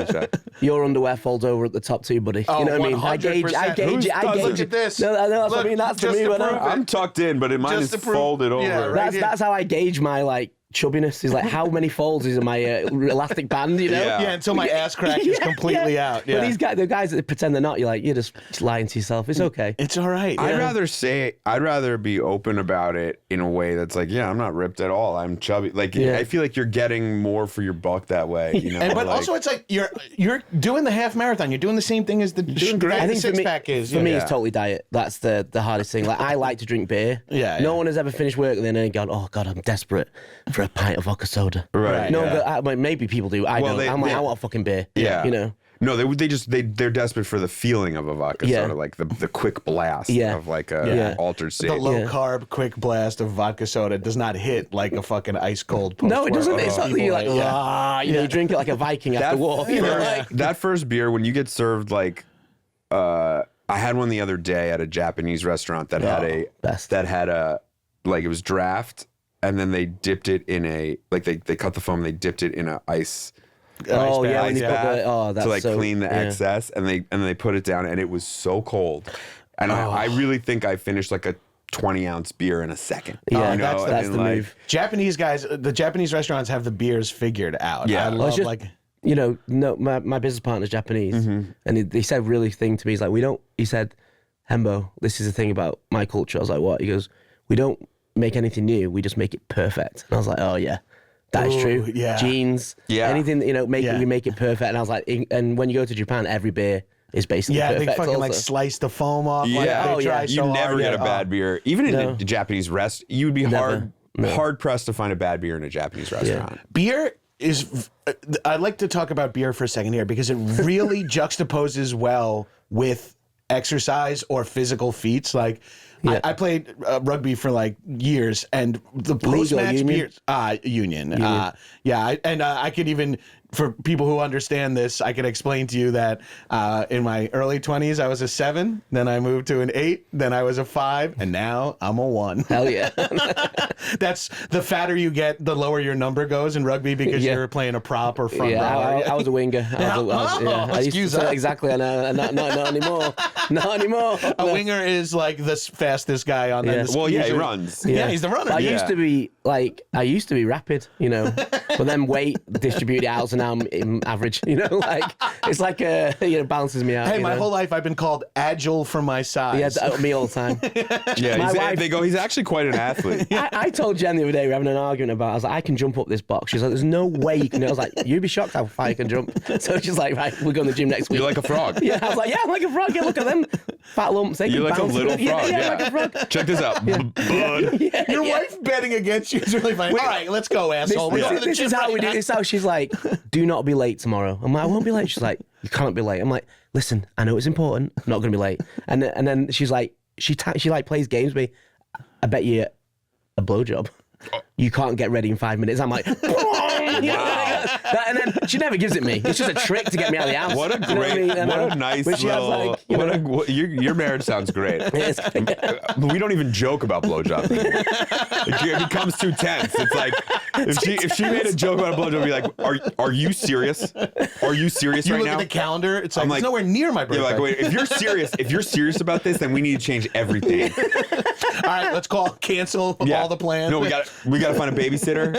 your underwear folds over at the top too, buddy. Oh, you know what I mean? 100%. I gauge Look at this. No, that's what I mean. That's to me. I'm tucked in, but mine is folded over. Yeah, right. That's how I gauge my like chubbiness. Is like how many folds is in my elastic band, you know? Yeah. Until my ass crack is completely out. Yeah. But these guys, the guys that pretend they're not, you're like, you're just lying to yourself. It's okay. It's all right. I'd rather be open about it in a way that's like, I'm not ripped at all. I'm chubby. Like, I feel like you're getting more for your buck that way. You know. But also, it's like you're doing the half marathon. You're doing the same thing as the six pack is. For me, it's totally diet. That's the hardest thing. Like I like to drink beer. No one has ever finished work and then gone, oh God, I'm desperate for a pint of vodka soda. Right. No, maybe people do. I don't. I'm like, I want a fucking beer. Yeah. You know. No, they're desperate for the feeling of a vodka soda, like the quick blast of like a altered state. The low carb quick blast of vodka soda does not hit like a fucking ice cold. No, it doesn't. It's not you're like, you drink it like a Viking after war. That first beer when you get served like I had one the other day at a Japanese restaurant that had a like it was draft, and then they dipped it in a like they cut the foam, and they dipped it in an ice. Oh yeah, ice bath that's to like so, clean the excess, and they put it down, and it was so cold, and I really think I finished like a 20-ounce beer in a second. Yeah, you know? that's the move. Japanese guys, the Japanese restaurants have the beers figured out. Yeah. I love my business partner's Japanese, and he said really thing to me. He's like, he said, Henbo, this is the thing about my culture. I was like, what? He goes, we don't make anything new, we just make it perfect. And I was like, oh yeah. That is true. Yeah. Jeans, anything, we make it perfect. And I was like, and when you go to Japan, every beer is basically perfect. They fucking also. like slice the foam off. Yeah, like, they try so you never hard. get a bad beer. Even in a Japanese you'd be hard pressed to find a bad beer in a Japanese restaurant. Beer is, I'd like to talk about beer for a second here because it really juxtaposes well with exercise or physical feats. Like, I played rugby for like years, and the post-match beers, union. I could even, for people who understand this, I can explain to you that in my early 20s, I was a 7, then I moved to an 8, then I was a 5, and now I'm a 1. Hell yeah. That's the fatter you get, the lower your number goes in rugby because you're playing a prop or front row. I was a winger. I used to say exactly, and not anymore. Not anymore. A winger is like the fastest guy on the Well, he runs. Yeah, he's the runner. I used to be rapid, but then weight distributed out, so now I'm average. It's like balances me out. Hey, my whole life I've been called agile for my size. Yeah, me all the time. They go, he's actually quite an athlete. I told Jen the other day, we were having an argument about, I was like, I can jump up this box. She's like, there's no way you can do it. I was like, you'd be shocked how far you can jump. So she's like, right, we're going to the gym next week. You're like a frog. Yeah, I was like, yeah, I'm like a frog. Yeah, look at them fat lumps. They You're can like a bounce. little frog. Yeah, like a frog. Check this out. Bud. Your wife betting against you is really funny. All right, let's go, asshole. This is how we do. This is how she's like, do not be late tomorrow. I'm like, I won't be late. She's like, you can't be late. I'm like, listen, I know it's important. I'm not going to be late. And then she's like, she plays games with me. I bet you a blowjob. You can't get ready in 5 minutes. I'm like, and then she never gives it me. It's just a trick to get me out of the house. What a great, what a nice little. Your marriage sounds great. We don't even joke about blowjobs anymore. It becomes too tense. It's like if she made a joke about a blowjob, I'd be like, are you serious? Are you serious right now? You look at the calendar. It's like, it's nowhere near my birthday. You're like, wait, if you're serious about this, then we need to change everything. All right, let's cancel all the plans. No, we got to find a babysitter.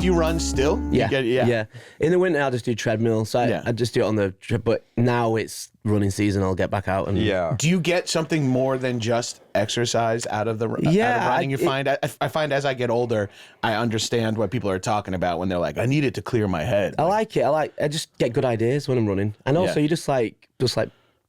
You run still? Yeah. In the winter, I'll just do treadmill. So I just do it on the trip. But now it's running season. I'll get back out and Do you get something more than just exercise out of the running? I find as I get older, I understand what people are talking about when they're like, I need it to clear my head. I like it. I just get good ideas when I'm running, and also you just like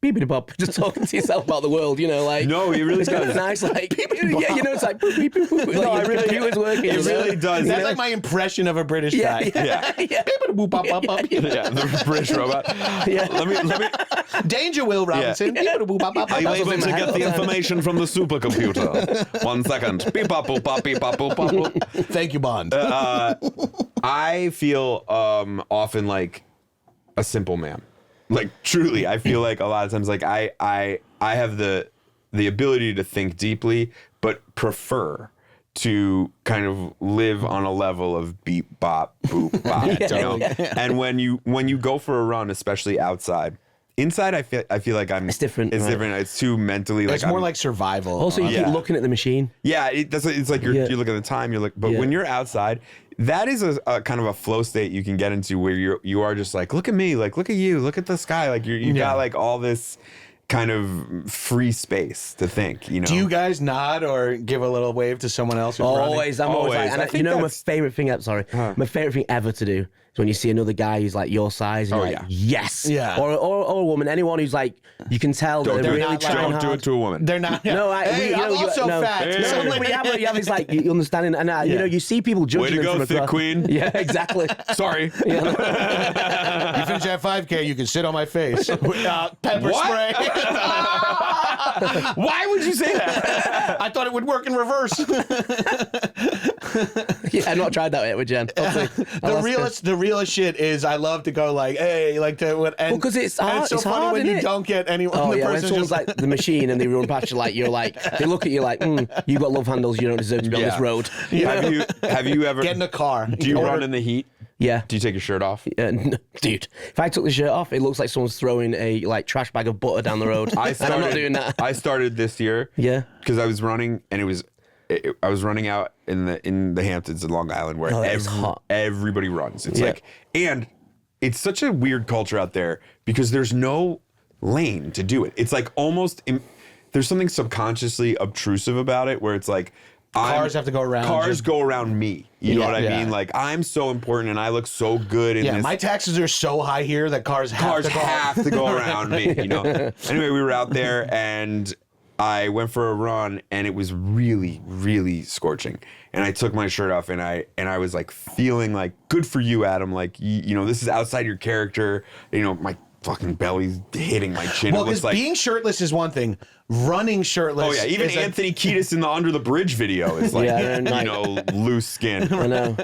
beep-a-bop, just talking to yourself about the world, like. No, it really does. Nice, like, it's like, beep-a-boop. No, it really, computer's working. It really does. That's like my impression of a British guy. Yeah. The British robot. Yeah. Let me. Danger, Will Robinson. Are you able to get the information from the supercomputer? 1 second. Beep up, boop, pop, beep up, boop, pop, boop. Thank you, Bond. I feel often like a simple man. Like, truly, I feel like a lot of times, like, I have the ability to think deeply, but prefer to kind of live on a level of beep, bop, boop, bop, And when you go for a run, especially outside, inside, I feel like it's different. It's different. It's too mentally. It's more like survival. Also, you keep looking at the machine. Yeah, it's like you look at the time. But when you're outside, that is a kind of a flow state you can get into where you are just like, look at me, like look at you, look at the sky, like you got like all this kind of free space to think. Do you guys nod or give a little wave to someone else? Always. I'm always like, and I think my favorite thing. My favorite thing ever to do. So when you see another guy who's like your size, and you're like, yes. Yeah. Or a woman, anyone who's like, you can tell that they're really trying hard. Don't do it to a woman. They're not. No, I'm also fat. But you have this like, you understanding, and you see people judging them from across. Way to go, thick queen. Yeah, exactly. Sorry. You finish that 5K, you can sit on my face. Pepper spray. Why would you say that? I thought it would work in reverse. Yeah, I've not tried that yet with Jen. The realest shit is I love to go like, hey, like to, and because it's and hard. it's so It's funny hard, when isn't you it? don't get anyone. Oh the yeah, when person's someone's just like the machine and they run past you, like you're like, they look at you like, you got love handles, you don't deserve to be on this road. Have you ever get in a car. Do you run in the heat? Yeah. Do you take your shirt off? No, dude, if I took the shirt off, it looks like someone's throwing a like trash bag of butter down the road. And I'm not doing that. I started this year. Yeah. Because I was running, and I was running out in the Hamptons in Long Island where it's hot. Everybody runs. It's like, and it's such a weird culture out there because there's no lane to do it. It's like almost there's something subconsciously obtrusive about it where it's like cars have to go around. Cars go around me. You know what I mean? Like I'm so important and I look so good in this. My taxes are so high here that cars have to go around me. You know. Anyway, we were out there and I went for a run and it was really, really scorching. And I took my shirt off and I was like feeling like, good for you, Adam. Like you know, this is outside your character. You know, my fucking belly's hitting my chin. Well, because being shirtless is one thing. Running shirtless. Oh yeah, even Anthony Kiedis in the Under the Bridge video is like, you know, loose skin. I know.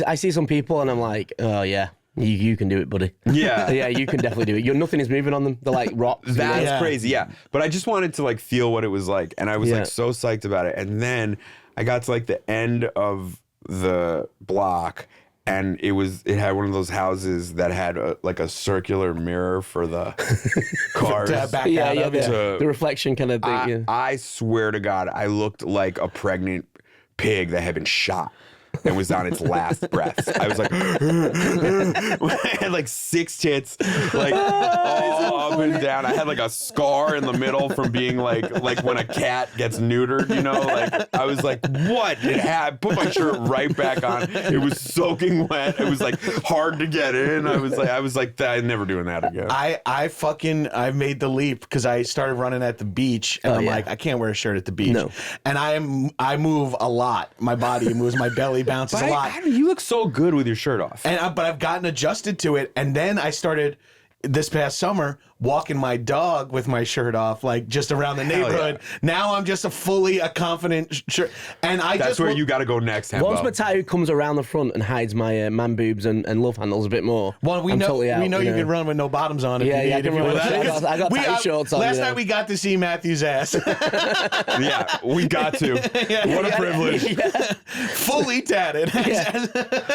I see some people and I'm like, oh yeah. You can do it, buddy. Yeah. Yeah, you can definitely do it. Nothing is moving on them. They're like rocks. That's crazy, yeah. But I just wanted to like feel what it was like. And I was like so psyched about it. And then I got to like the end of the block and it had one of those houses that had like a circular mirror for the cars. The reflection kind of thing. I swear to God, I looked like a pregnant pig that had been shot and was on its last breaths. I was like, I had like 6 tits, like all up and down. I had like a scar in the middle from being like when a cat gets neutered, you know? Like I was like, what? Put my shirt right back on. It was soaking wet. It was like hard to get in. I was like, I'm never doing that again. I made the leap because I started running at the beach and I'm like, I can't wear a shirt at the beach. No. And I move a lot. My body moves, my belly bounces a lot. You look so good with your shirt off. But I've gotten adjusted to it. And then I started this past summer walking my dog with my shirt off, like just around the neighborhood. Yeah. Now I'm just a confident shirt. And that's where you got to go next, Henbo. Once my tattoo comes around the front and hides my man boobs and love handles a bit more. Well, we know you can run with no bottoms on. I got tattoo shorts on. Last night we got to see Matthew's ass. Yeah, we got to. What a privilege. Fully tatted.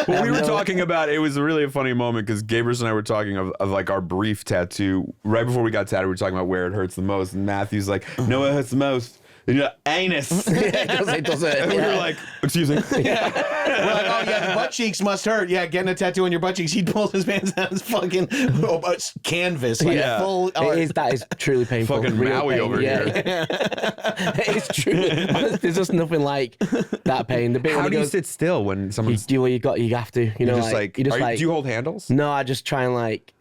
Well, we were talking about, it was really a funny moment because Gabrus and I were talking of like our brief tattoo. Right before we got tatted, we were talking about where it hurts the most. And Matthew's like, no, it hurts the most. Anus. It does it. And we were like, excuse me. We're like, oh yeah, the butt cheeks must hurt. Yeah, getting a tattoo on your butt cheeks. He pulls his pants down. It's fucking canvas. Like full. That is truly painful. Fucking Maui pain. Over here. It's true. There's just nothing like that pain. The bit How do you sit still when someone's... You have to. You know, do you hold handles? No, I just try and like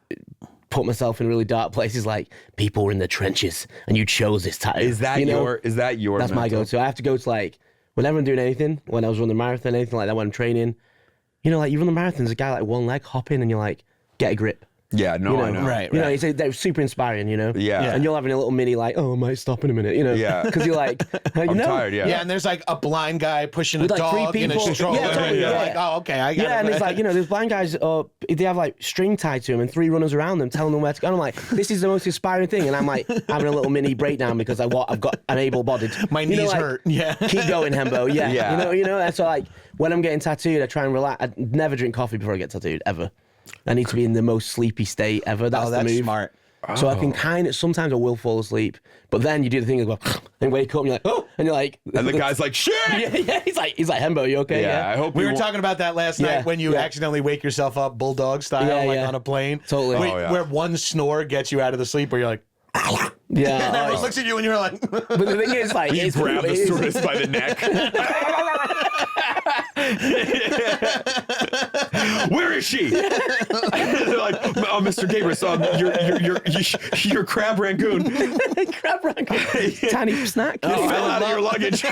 put myself in really dark places, like people were in the trenches and you chose this tattoo. Is that your That's mental? my go-to. I have to go to like whenever I'm doing anything, when I was running a marathon, anything like that, when I'm training, you know, like you run the marathon, there's a guy like one leg hopping and you're like, get a grip. Yeah, no, I know. Right. You know, they're super inspiring, you know? Yeah. And you're having a little mini like, oh, I might stop in a minute, you know? Yeah. Because you're like, I'm tired, Yeah, and there's like a blind guy pushing with a like dog 3 people. in a stroller. Yeah, totally, You're like, oh, okay, I got it. Yeah, and it's like, you know, there's blind guys, they have like string tied to them and 3 runners around them telling them where to go. And I'm like, this is the most inspiring thing. And I'm like having a little mini breakdown because I've got an able-bodied. My knees hurt. Yeah. Keep going, Henbo. Yeah. You know, and so like when I'm getting tattooed, I try and relax. I never drink coffee before I get tattooed, ever. I need to be in the most sleepy state ever. That's the move. Smart. So I can sometimes I will fall asleep, but then you do the thing of go and wake up and you're like, oh, and you're like, and the guy's like, shit. Yeah, he's like, Henbo, you okay? Yeah, I hope we were talking about that last night when you accidentally wake yourself up bulldog style, on a plane. Totally. Where one snore gets you out of the sleep, where you're like, yeah, and everyone looks at you and you're like, but the thing is, like, you grab the stewardess by the neck. where is she? And they're like, oh, Mr. Gabrus, your crab rangoon. Crab rangoon. Tiny snack. Fell out of your luggage.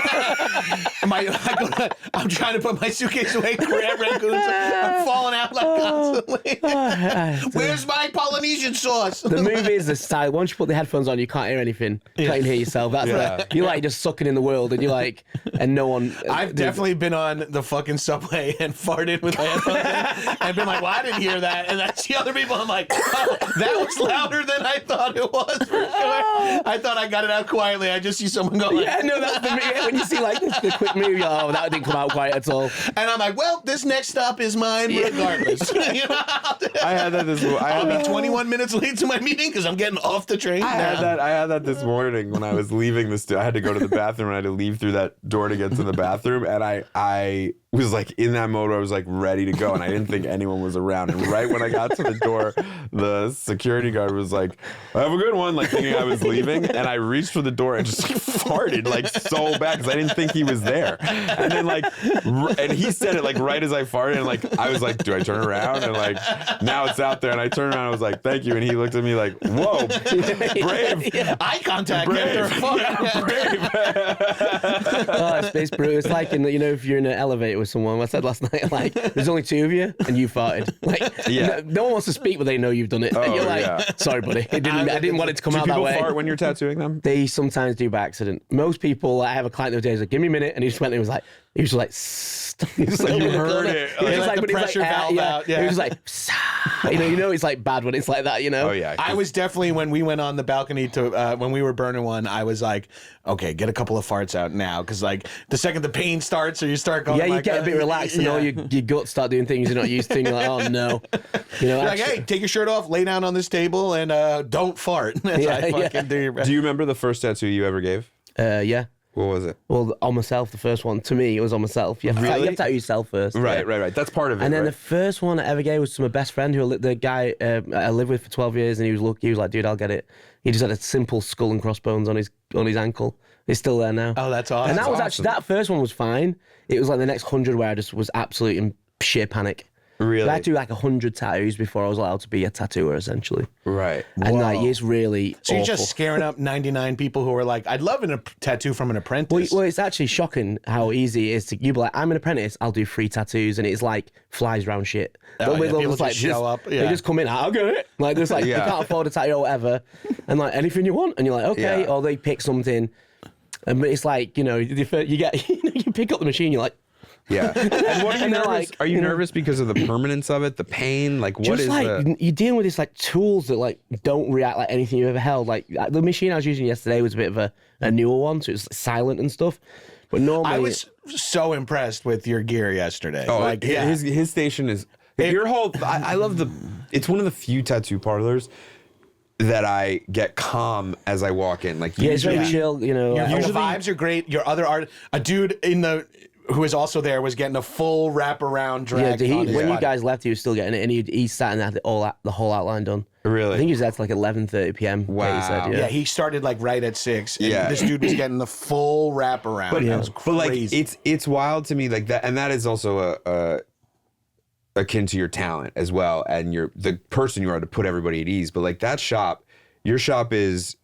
I'm trying to put my suitcase away. Crab rangoons are falling out constantly. Where's my Polynesian sauce? The movie is the style. Once you put the headphones on, you can't hear anything. You can't even hear yourself. That's you're like just sucking in the world, and you're like, and no one. I've definitely been on the fucking subway and farted with my headphones in, and been like, well, I didn't hear that. And that's the other people. I'm like, oh, that was louder than I thought it was for sure. I thought I got it out quietly. I just see someone go like, yeah, no, that's the when you see like the quick movie, you're like, oh, that didn't come out quiet at all. And I'm like, well, this next stop is mine regardless. You know? I had that I'll be 21 minutes late to my meeting because I'm getting off the train. I had that this morning when I was leaving the I had to go to the bathroom and I had to leave through that door to get to the bathroom, and I was like in that mode where I was like ready to go, and I didn't think anyone was around. And right when I got to the door, the security guard was like, have a good one, like thinking I was leaving, and I reached for the door and just like farted like so bad because I didn't think he was there. And then like and he said it like right as I farted, and like I was like, do I turn around? And like now it's out there, and I turned around and I was like, thank you. And he looked at me like, whoa, brave. Eye contact after a fart. Oh, it's brutal. It's like if you're in an elevator with someone. I said last night, like, there's only two of you and you farted. Like, no one wants to speak, but they know you've done it. And you're like, sorry, buddy. I didn't want it to come out that way. Do people fart when you're tattooing them? They sometimes do by accident. Most people, I have a client the other day, he's like, give me a minute, and he just went and was like, he was like, he was like, you heard it. He was like, the pressure valve out. Yeah. He was like, it's like bad when it's like that, Oh yeah. I was definitely, when we went on the balcony to when we were burning one, I was like, okay, get a couple of farts out now, because like the second the pain starts or you start going, you get a bit relaxed and all your guts start doing things you're not used to. And you're like, oh no, you're like, hey, take your shirt off, lay down on this table, and don't fart. Do you remember the first tattoo you ever gave? Yeah. What was it? Well, on myself, the first one. To me, it was on myself. You have to tattoo yourself first. Right. That's part of it. And then the first one I ever gave was to my best friend, the guy I lived with for 12 years, and he was like, dude, I'll get it. He just had a simple skull and crossbones on his ankle. It's still there now. Oh, that's awesome. And that was actually, that first one was fine. It was like the next 100 where I just was absolutely in sheer panic. Really? I had to do like 100 tattoos before I was allowed to be a tattooer, essentially. Right. And like, it's really So you're awful. just scaring up 99 people who are like, I'd love a tattoo from an apprentice. Well, it's actually shocking how easy it is to, you be like, I'm an apprentice, I'll do 3 tattoos, and it's like flies around shit. People just show up. Yeah. They just come in, I'll get it. Like, there's like, you can't afford a tattoo or whatever. And like, anything you want. And you're like, okay. Yeah. Or they pick something. And it's like, you get, you pick up the machine, you're like, yeah. And what are you nervous? Like, are you nervous because of the permanence of it, the pain? Like, what is you're dealing with this like tools that like don't react like anything you've ever held. Like the machine I was using yesterday was a bit of a newer one, so it's silent and stuff. But normally, I was so impressed with your gear yesterday. Oh, like his station is your whole. I love it's one of the few tattoo parlors that I get calm as I walk in. Like, it's very chill. Usually, the vibes are great. Your other art, a dude who was also there was getting a full wraparound drag. When you guys left, he was still getting it, and he sat and had the whole outline done. Really? I think he was there till like 11:30 p.m. Wow. He said, yeah, he started like right at 6. And this dude was getting the full wraparound. That was crazy. But like, it's wild to me, like that, and that is also akin to your talent as well, and the person you are to put everybody at ease. But like your shop is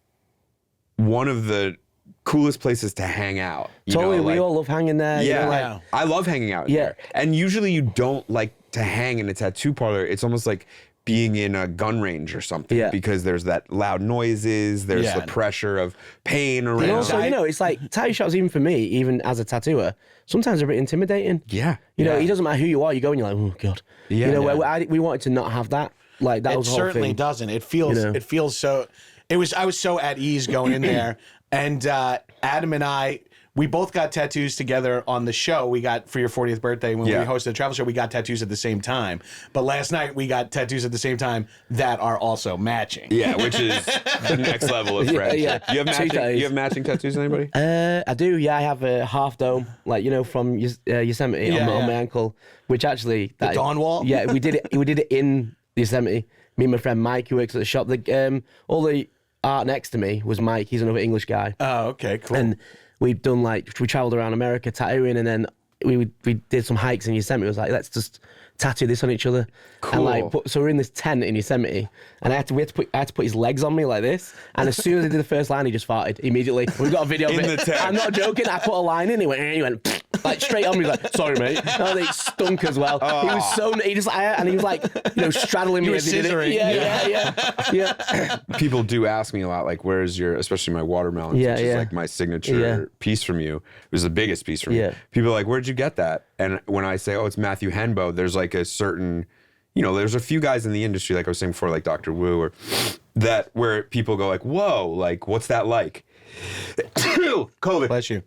one of the coolest places to hang out. Totally, we all love hanging there. Yeah, I love hanging out there. And usually you don't like to hang in a tattoo parlor. It's almost like being in a gun range or something because there's that loud noises, there's the pressure of pain around. And also, it's like tattoo shops, even for me, even as a tattooer, sometimes they're a bit intimidating. Yeah. It doesn't matter who you are, you go and you're like, oh God. Yeah. We wanted to not have that. Like that was the whole thing. It certainly doesn't. It feels so. I was so at ease going in there, and Adam and I, we both got tattoos together on the show. We got for your 40th birthday when we hosted the travel show. We got tattoos at the same time. But last night we got tattoos at the same time that are also matching. Yeah, which is the next level of friendship. Yeah. You have matching tattoos, anybody? I do. Yeah, I have a half dome, like from Yosemite on my ankle, which actually the Dawn Wall. Yeah, we did it. We did it in Yosemite. Me and my friend Mike, who works at the shop. All the art next to me was Mike. He's another English guy. Oh, okay, cool. And we've done we traveled around America tattooing, and then we did some hikes in Yosemite. It was like, let's just tattoo this on each other. Cool. And so we're in this tent in Yosemite, and I had to put his legs on me like this. And as soon as I did the first line, he just farted immediately. We've got a video of In it. the tent. I'm not joking. I put a line in, he went like straight on me, like, sorry, mate. And it stunk as well. He was so, he was like, straddling me as he did it. Yeah. People do ask me a lot, like, where's your, especially my watermelon, which is like my signature piece from you. It was the biggest piece from you. People are like, where'd you get that? And when I say, oh, it's Matthew Henbo, there's like a certain, there's a few guys in the industry, like I was saying before, like Dr. Wu, or that where people go like, whoa, like, what's that like? COVID. Bless you.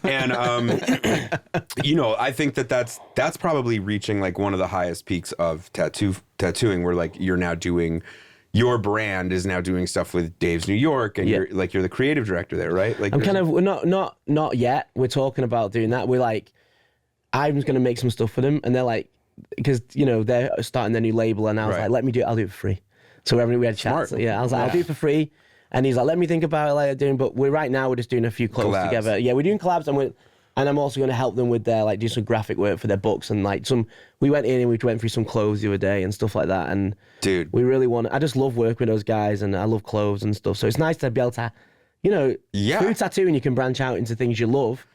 And I think that's probably reaching like one of the highest peaks of tattooing, where like you're now doing, your brand is now doing stuff with Dave's New York, and you're the creative director there, right? Like, I'm kind of not yet. We're talking about doing that. We're like, I'm going to make some stuff for them, and they're like, because they're starting their new label, and I was like, let me do it. I'll do it for free. So we had chats. Smart. Yeah, I was like, I'll do it for free. And he's like, let me think about it later doing, but we're just doing a few clothes Collabs. together. Yeah, we're doing collabs, and I'm also going to help them with their, like, do some graphic work for their books, and like we went in and we went through some clothes the other day and stuff like that. And dude, we really I just love working with those guys, and I love clothes and stuff. So it's nice to be able to, through tattooing, you can branch out into things you love.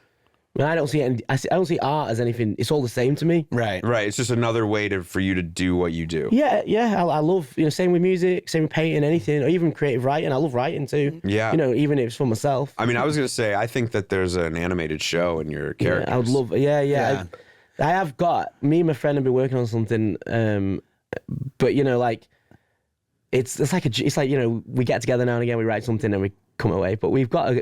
I mean, I don't see art as anything. It's all the same to me. Right. It's just another way for you to do what you do. Yeah. I love, same with music, same with painting, anything, or even creative writing. I love writing too. Yeah. Even if it's for myself. I mean, I was going to say, I think that there's an animated show in your characters. Yeah, I would love. Yeah. I have got, me and my friend have been working on something, but like, it's like we get together now and again, we write something and we come away, but we have got a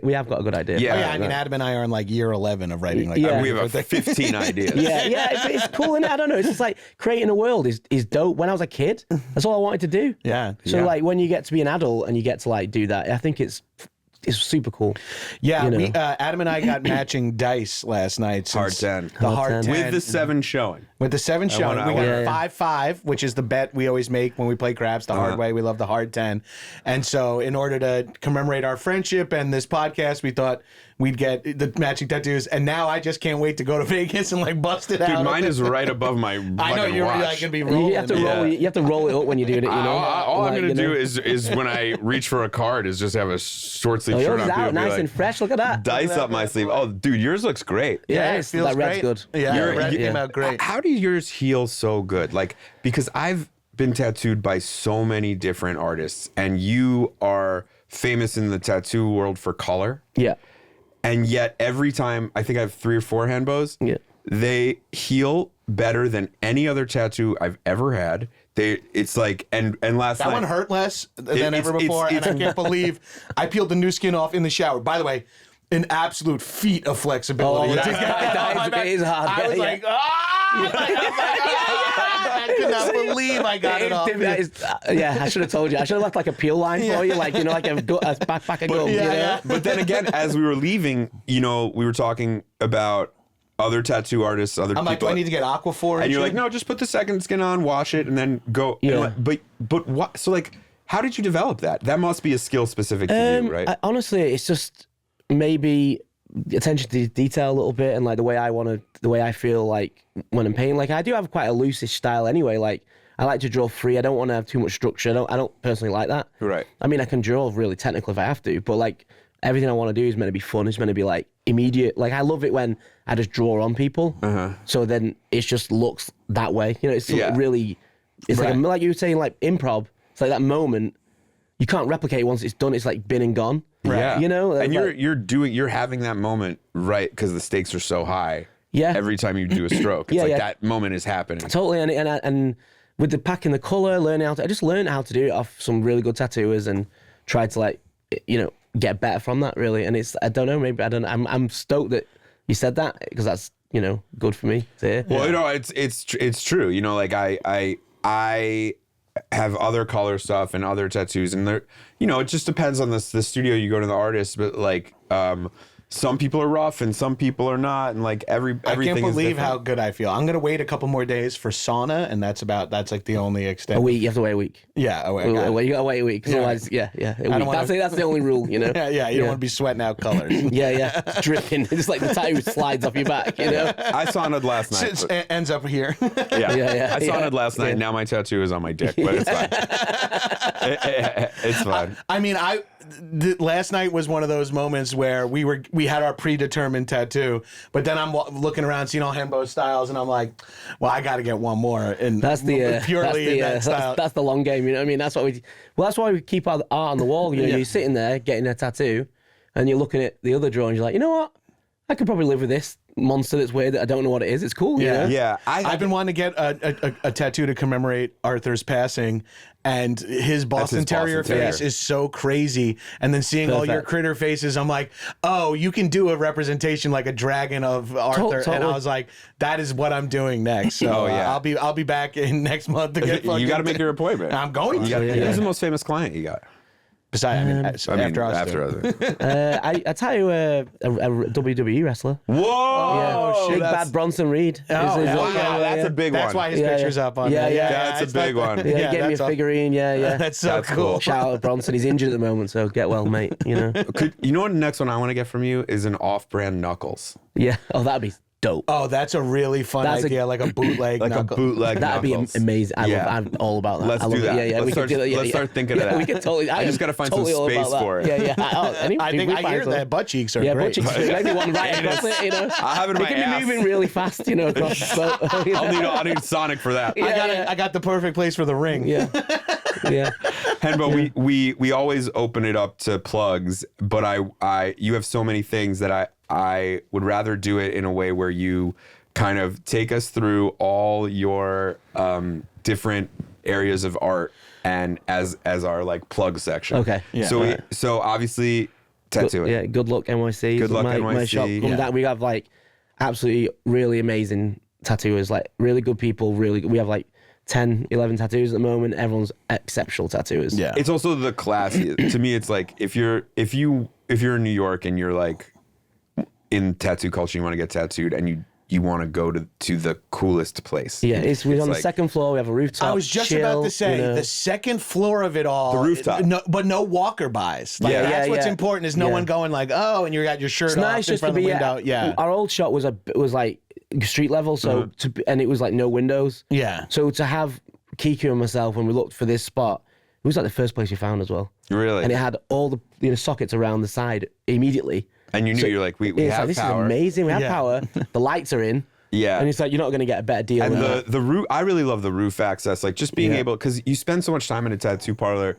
good idea. Yeah, I mean, Adam and I are in like year 11 of writing. Like, we have 15 ideas. Yeah, it's cool, and I don't know. It's just like creating a world is dope. When I was a kid, that's all I wanted to do. Yeah. So like when you get to be an adult and you get to like do that, I think it's super cool. Yeah, Adam and I got matching dice last night. Hard 10. The hard 10. With the 7 showing. With the 7 showing. We got 5-5, which is the bet we always make when we play craps the hard way. We love the hard 10. And so in order to commemorate our friendship and this podcast, we thought we'd get the matching tattoos. And now I just can't wait to go to Vegas and like bust it out. Dude, mine is right above my I know you're watch. like going to be rolling. You have to roll it up when you do it. All I'm going to do is when I reach for a card is just have a short sleeve shirt on. Out, nice and fresh. Look at that. Dice up my sleeve. Oh, dude, yours looks great. Yeah, it feels that red's great. good. Yeah, red came out great. How do yours heal so good? Like, because I've been tattooed by so many different artists, and you are famous in the tattoo world for color. Yeah. And yet every time, I think I have 3 or 4 Henbos, they heal better than any other tattoo I've ever had. It's like, and last night. That one hurt less than ever before, and I can't believe I peeled the new skin off in the shower. By the way, an absolute feat of flexibility. Oh, that is hard. I was like, I could not believe I got it off. I should have told you. I should have left like a peel line for you, like like a backpack of gum. But then again, as we were leaving, we were talking about other tattoo artists, other people. I'm like, do I need to get Aquaphor? And you're like, no, just put the second skin on, wash it, and then go. Yeah. But what? So like, how did you develop that? That must be a skill specific to you, right? Honestly, it's just maybe attention to detail a little bit, and like the way I feel like when I'm painting. Like I do have quite a loose-ish style anyway. Like I like to draw free. I don't want to have too much structure. I don't personally like that. Right. I mean, I can draw really technical if I have to, but like everything I want to do is meant to be fun. It's meant to be like immediate. Like I love it when I just draw on people. So then it just looks that way. It's really. It's like you were saying, like improv. It's like that moment you can't replicate it once it's done. It's like been and gone. Right. And like, you're having that moment right because the stakes are so high. Yeah. Every time you do a stroke, it's that moment is happening. Totally, and with the packing the color, I just learned how to do it off some really good tattooers and tried to get better from that really. And I don't know, maybe I don't know. I'm stoked that you said that because that's good for me to hear. Well, it's true. Like I have other color stuff and other tattoos, and there, it just depends on the studio you go to, the artist, but like some people are rough and some people are not, and like everything. I can't believe is how good I feel. I'm gonna wait a couple more days for sauna, and that's like the only extent. A week. You have to wait a week. Yeah, You gotta wait a week. 'Cause otherwise, a week. That's the only rule, you know. Yeah. You don't want to be sweating out colors. Yeah. It's dripping. It's like the tattoo slides off your back, you know. I saunaed last night. It ends up here. Yeah. I saunaed last night. Now my tattoo is on my dick, but it's fine. It's fine. I mean, last night was one of those moments where we had our predetermined tattoo, but then I'm looking around, seeing all Henbo styles, and I'm like, well, I got to get one more. And That's the purely in that style. That's the long game, you know what I mean? That's why we keep our art on the wall. You know, you're sitting there getting a tattoo, and you're looking at the other drawing. You're like, you know what? I could probably live with this monster that's weird that I don't know what it is. It's cool. You know? Yeah. I've been wanting to get a tattoo to commemorate Arthur's passing, and his Boston Terrier face is so crazy. And then seeing all your critter faces, I'm like, oh, you can do a representation like a dragon of Arthur. Totally. And I was like, that is what I'm doing next. So I'll be back in next month to get. You got to make your appointment. I'm going to. Who's the most famous client you got? Besides, after us. I tell you, a WWE wrestler. Whoa! Big bad Bronson Reed. Oh, that's a big one. That's why his picture's up on there. That's a big one. Yeah, he gave me a figurine. Yeah. That's so cool. Shout out to Bronson. He's injured at the moment, so get well, mate. You know. You know what? The next one I want to get from you is an off-brand Knuckles. Yeah. Oh, that'd be dope. Oh, that's a really fun idea, like a bootleg Knuckles. That'd be amazing. I'm all about that. Let's do that. Yeah. Let's start thinking of that. We can totally. I just got to find some space for it. Yeah. I think I hear that butt cheeks are great. great. Butt cheeks. Maybe one right across it. You know, I have it in my ass. It can be moving really fast. You know, across the boat. I'll need Sonic for that. I got the perfect place for the ring. Yeah. Henbo, we always open it up to plugs, but you have so many things that I would rather do it in a way where you kind of take us through all your different areas of art and as our like plug section. Okay. Yeah. So obviously tattooing. Good Luck NYC. Good Luck NYC. My shop. We have like absolutely really amazing tattooers, like really good people. We have like 10, 11 tattoos at the moment. Everyone's exceptional tattooers. Yeah. It's also the classy. To me, it's like if you're in New York and you're like in tattoo culture, you want to get tattooed and you want to go to the coolest place. Yeah, we're on the second floor. We have a rooftop. I was just about to say, the second floor of it all. The rooftop. But no walker buys. That's what's important is no one going like, oh, and you got your shirt off in front of the window. Yeah. Our old shop was like street level, so and it was like no windows. Yeah. So to have Kiki and myself, when we looked for this spot, it was like the first place we found as well. Really? And it had all the sockets around the side immediately. And you knew, you're like, we have this power. This is amazing. We have power. The lights are in. Yeah. And it's like, you're not going to get a better deal. And the roof, I really love the roof access. Like just being able, because you spend so much time in a tattoo parlor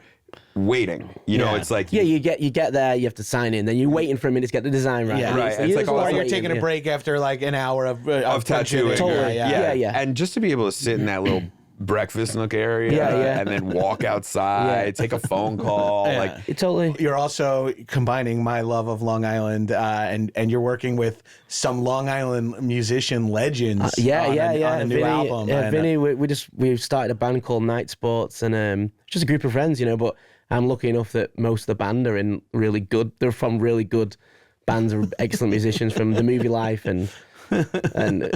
waiting. You know, it's like. Yeah, you get there, you have to sign in. Then you're waiting for a minute to get the design right. Yeah. Right. It's like, or you're taking a break after like an hour of tattooing. Totally. Yeah. And just to be able to sit in that little breakfast nook area and then walk outside, take a phone call. Like totally. You're also combining my love of Long Island and you're working with some Long Island musician legends. On a new Vinny, album. Vinny, we started a band called Night Sports, and just a group of friends, you know. But I'm lucky enough that most of the band are in really good. They're from really good bands of excellent musicians from The Movie Life and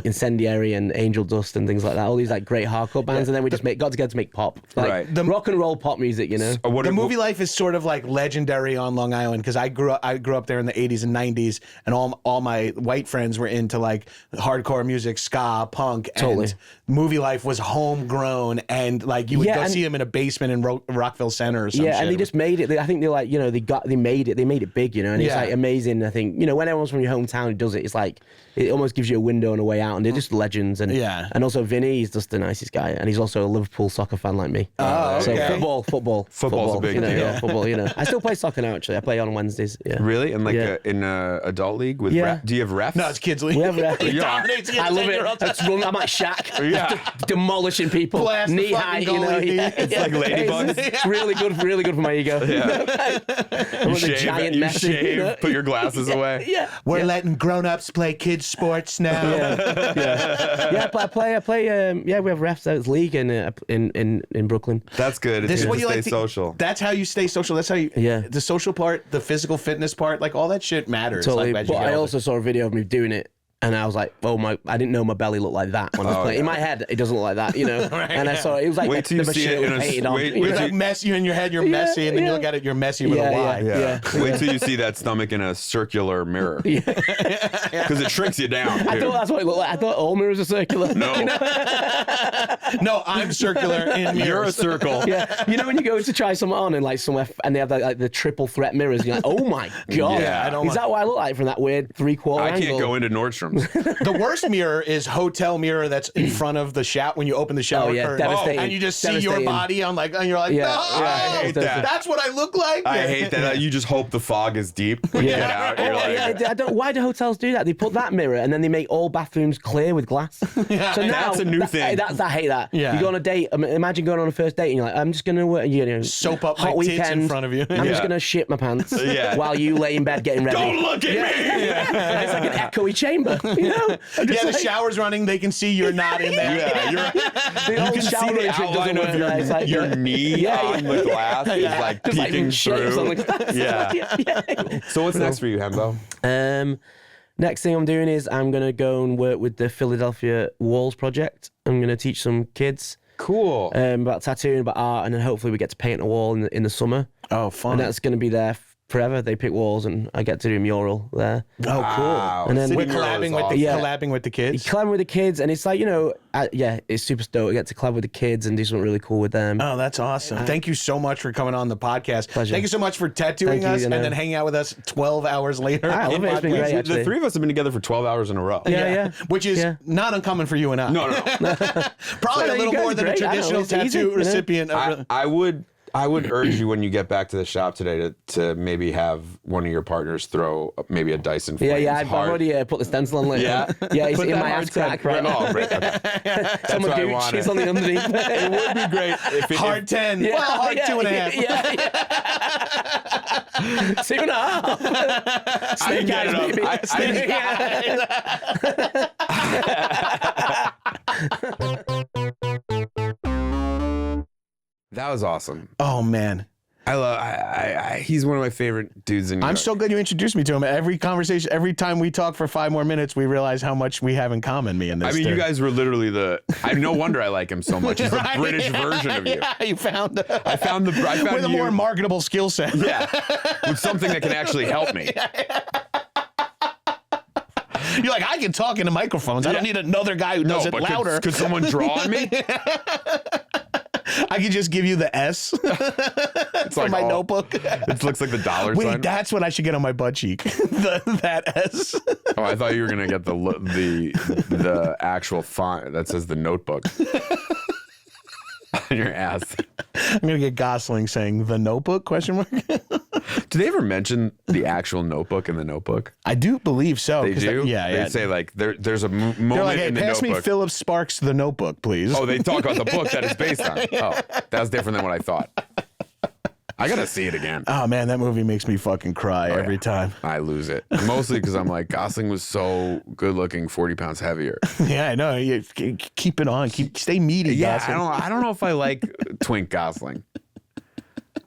Incendiary and Angel Dust and things like that. All these like great hardcore bands, and then we just got together to make pop, like the rock and roll pop music, you know. The Movie Life is sort of like legendary on Long Island because I grew up there in the 80s and 90s, and all my white friends were into like hardcore music, ska, punk, and Movie Life was homegrown, and like you would go see them in a basement in Rockville Center or something. Yeah, and they just made it. I think they're like, you know, they made it big, you know, and it's like amazing. I think, you know, when everyone's from your hometown who does it, it's like it almost gives you a window and a way out, and they're just legends. And and also Vinny, he's just the nicest guy, and he's also a Liverpool soccer fan like me. Oh, okay. So football's a big deal. Yeah, football, you know. I still play soccer now. Actually, I play on Wednesdays. Yeah. Really? And like in a adult league with do you have refs? No, it's kids league. We have refs. I love it. I'm like Shaq. Yeah. Demolishing people. Blast knee high, you know. It's like ladybugs. It's really good for my ego. You shave, put your glasses away. We're letting grown-ups play kids sports. refs now. Yeah, but I play. Yeah, we have refs out. It's league in Brooklyn. That's good. It's This is good what to you stay like to- social. That's how you stay social. That's how you. Yeah. The social part, the physical fitness part, like all that shit matters. Totally. Like, as But you get I older. also saw a video of me doing it. And I was like, oh my! I didn't know my belly looked like that when I was playing. In my head, it doesn't look like that, you know. And I saw it was like Wait till you the see it shirt in was a- painted on. wait- You wait know? It's till like messy, and in your head you're messy, and then you look at it, you're messy with a Y. Yeah. Wait till you see that stomach in a circular mirror. Because it shrinks you down. I dude. thought that's what it looked like. I thought all mirrors are circular. No, No, I'm circular in mirrors. you're a circle. Yeah, you know when you go to try something on and like somewhere and they have like the triple threat mirrors, you're like, oh my god, Yeah, I don't is that what I look like from that weird 3/4 I angle? can't go into Nordstrom's. The worst mirror is hotel mirror that's in front of the shower when you open the shower Oh, yeah, curtain. devastating. And you just see your Devastating. body on like, and you're like, Yeah, no, yeah, I hate that. that's what I look like. I hate that. You just hope the fog is deep when you get out. You're like, I don't. Why do hotels do that? They put that mirror and then they make all bathrooms clear with glass. So now That's a new thing. I hate that. Yeah. You go on a date. Imagine going on a first date and you're like, I'm just gonna Soap up hot my tits weekend, in front of you. I'm Yeah. just gonna shit my pants Yeah. while you lay in bed getting ready. don't look at me. It's like an echoey chamber, you know? I'm just Yeah, the like- shower's running. They can see you're not in there. Yeah, The you old can see shower the trick doesn't outline work of there. It's like, your knee on the glass is like just like peeking shapes on the through. glass. Yeah. So what's next for you, Henbo? Next thing I'm doing is I'm going to go and work with the Philadelphia Walls Project. I'm going to teach some kids Cool. about tattooing, about art, and then hopefully we get to paint a wall in the summer. Oh, fun. And that's going to be there forever. They pick walls, and I get to do a mural there. Oh, Wow. cool. And then City We're mural is collabing with awesome. the Yeah. collabing with the You kids. collab with the kids, and it's like, you know, yeah, it's super dope. I get to collab with the kids and do something really cool with them. Oh, that's awesome. Thank you so much for coming on the podcast. Pleasure. Thank you so much for tattooing Thank you, us you know. and then hanging out with us 12 hours later. I love it. It's been Podcast. great, The actually. three of us have been together for 12 hours in a row. Yeah. Which is Yeah. not uncommon for you and I. No. Probably Well, a little you guys more are than a great. I don't know. traditional It's easy, tattoo you know? recipient. I would urge you when you get back to the shop today to maybe have one of your partners throw maybe a Dyson Flames Yeah, I've heart. already put the stencil on later. Yeah? Yeah, it's Put in that my heart ass crack right now. Oh, great. Okay. Some what I Gucci's wanted. on the underneath. It would be great if it, Hard 10. Well, hard 2.5. Yeah. 2.5. I can get it up. That was awesome. Oh, man. I love. He's one of my favorite dudes in New I'm York. so glad you introduced me to him. Every conversation, every time we talk for 5 more minutes, we realize how much we have in common, me and this I mean, dude. you guys were literally no wonder I like him so much. He's Right? a British version of you. Yeah, you found I found with a you, more marketable skill set. yeah, with something that can actually help me. You're like, I can talk into microphones. I don't need another guy who does it but louder. could someone draw on me? I could just give you the S for like my all- notebook. It looks like the dollar Wait, sign. that's what I should get on my butt cheek. That S. Oh, I thought you were gonna get the actual font that says the Notebook on your ass. I'm gonna get Gosling saying the Notebook ? Do they ever mention the actual Notebook in the Notebook? I do believe so. They 'cause do. yeah. They say like there's a moment They're like, hey, in the pass me Notebook. Philip Sparks' The Notebook, please. Oh, they talk about the book that it's based on. Oh, that was different than what I thought. I gotta see it again. Oh, man, that movie makes me fucking cry every time. I lose it. Mostly because I'm like, Gosling was so good looking, 40 pounds heavier. Yeah, I know. You keep it on. Stay meaty, Yeah, Gosling. I don't know if I like Twink Gosling.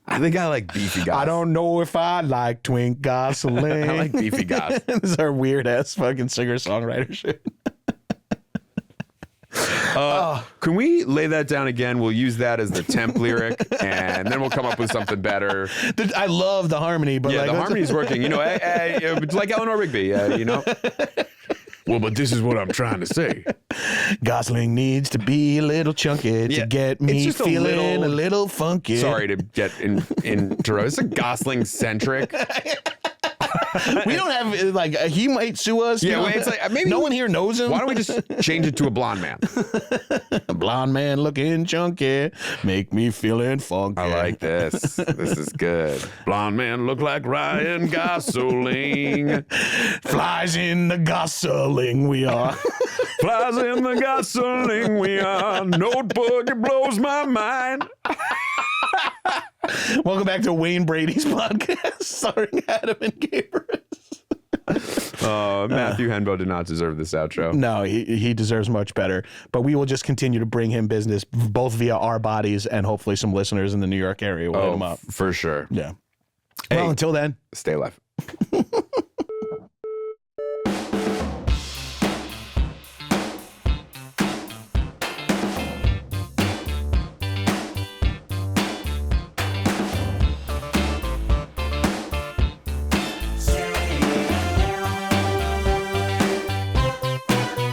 I think I like Beefy Gosling. I don't know if I like Twink Gosling. I like Beefy Gosling. This is our weird ass fucking singer-songwriter shit. Can we lay that down again? We'll use that as the temp lyric, and then we'll come up with something better. I love the harmony, but Yeah, like, the harmony's working. You know, it's like Eleanor Rigby, you know? Well, but this is what I'm trying to say. Gosling needs to be a little chunky to Yeah, get me it's just a feeling a little- little funky. Sorry to get into it's a Gosling-centric. We don't have, like, he might sue us. Yeah, you know? well, it's like, maybe no one here knows him. Why don't we just change it to a blonde man? A blonde man looking chunky, make me feeling funky. I like this. This is good. Blonde man look like Ryan Gosling. Flies in the Gosling we are. Flies in the Gosling we are. Notebook, it blows my mind. Welcome back to Wayne Brady's podcast, starring Adam and Gabrus. Matthew Henbo did not deserve this outro. No, he deserves much better. But we will just continue to bring him business, both via our bodies and hopefully some listeners in the New York area will hit him up. For sure. Yeah. Hey, well, until then, stay alive.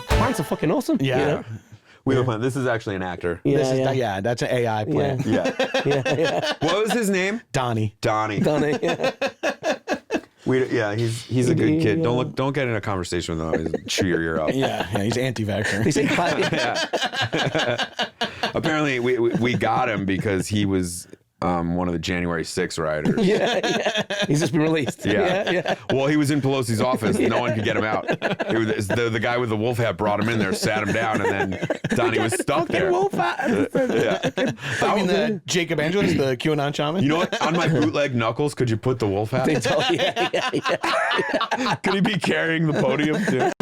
Plants are fucking awesome. yeah. You know? We were playing. This is actually an actor. This is that's an AI plan. Yeah. Yeah. What was his name? Donnie. Donnie. Donnie, yeah. He's a good kid. Don't get in a conversation with him. He'll chew your ear up. Yeah, he's anti-vaxxer. They say Apparently, we got him because he was one of the January 6 rioters. yeah. He's just been released. Yeah. Well, he was in Pelosi's office. No one could get him out. The guy with the wolf hat brought him in there, sat him down, and then Donnie was stuck there. Wolf hat. I mean, the Jacob Angeles, the QAnon shaman. You know what? On my bootleg knuckles, could you put the wolf hat? Yeah. Could he be carrying the podium too?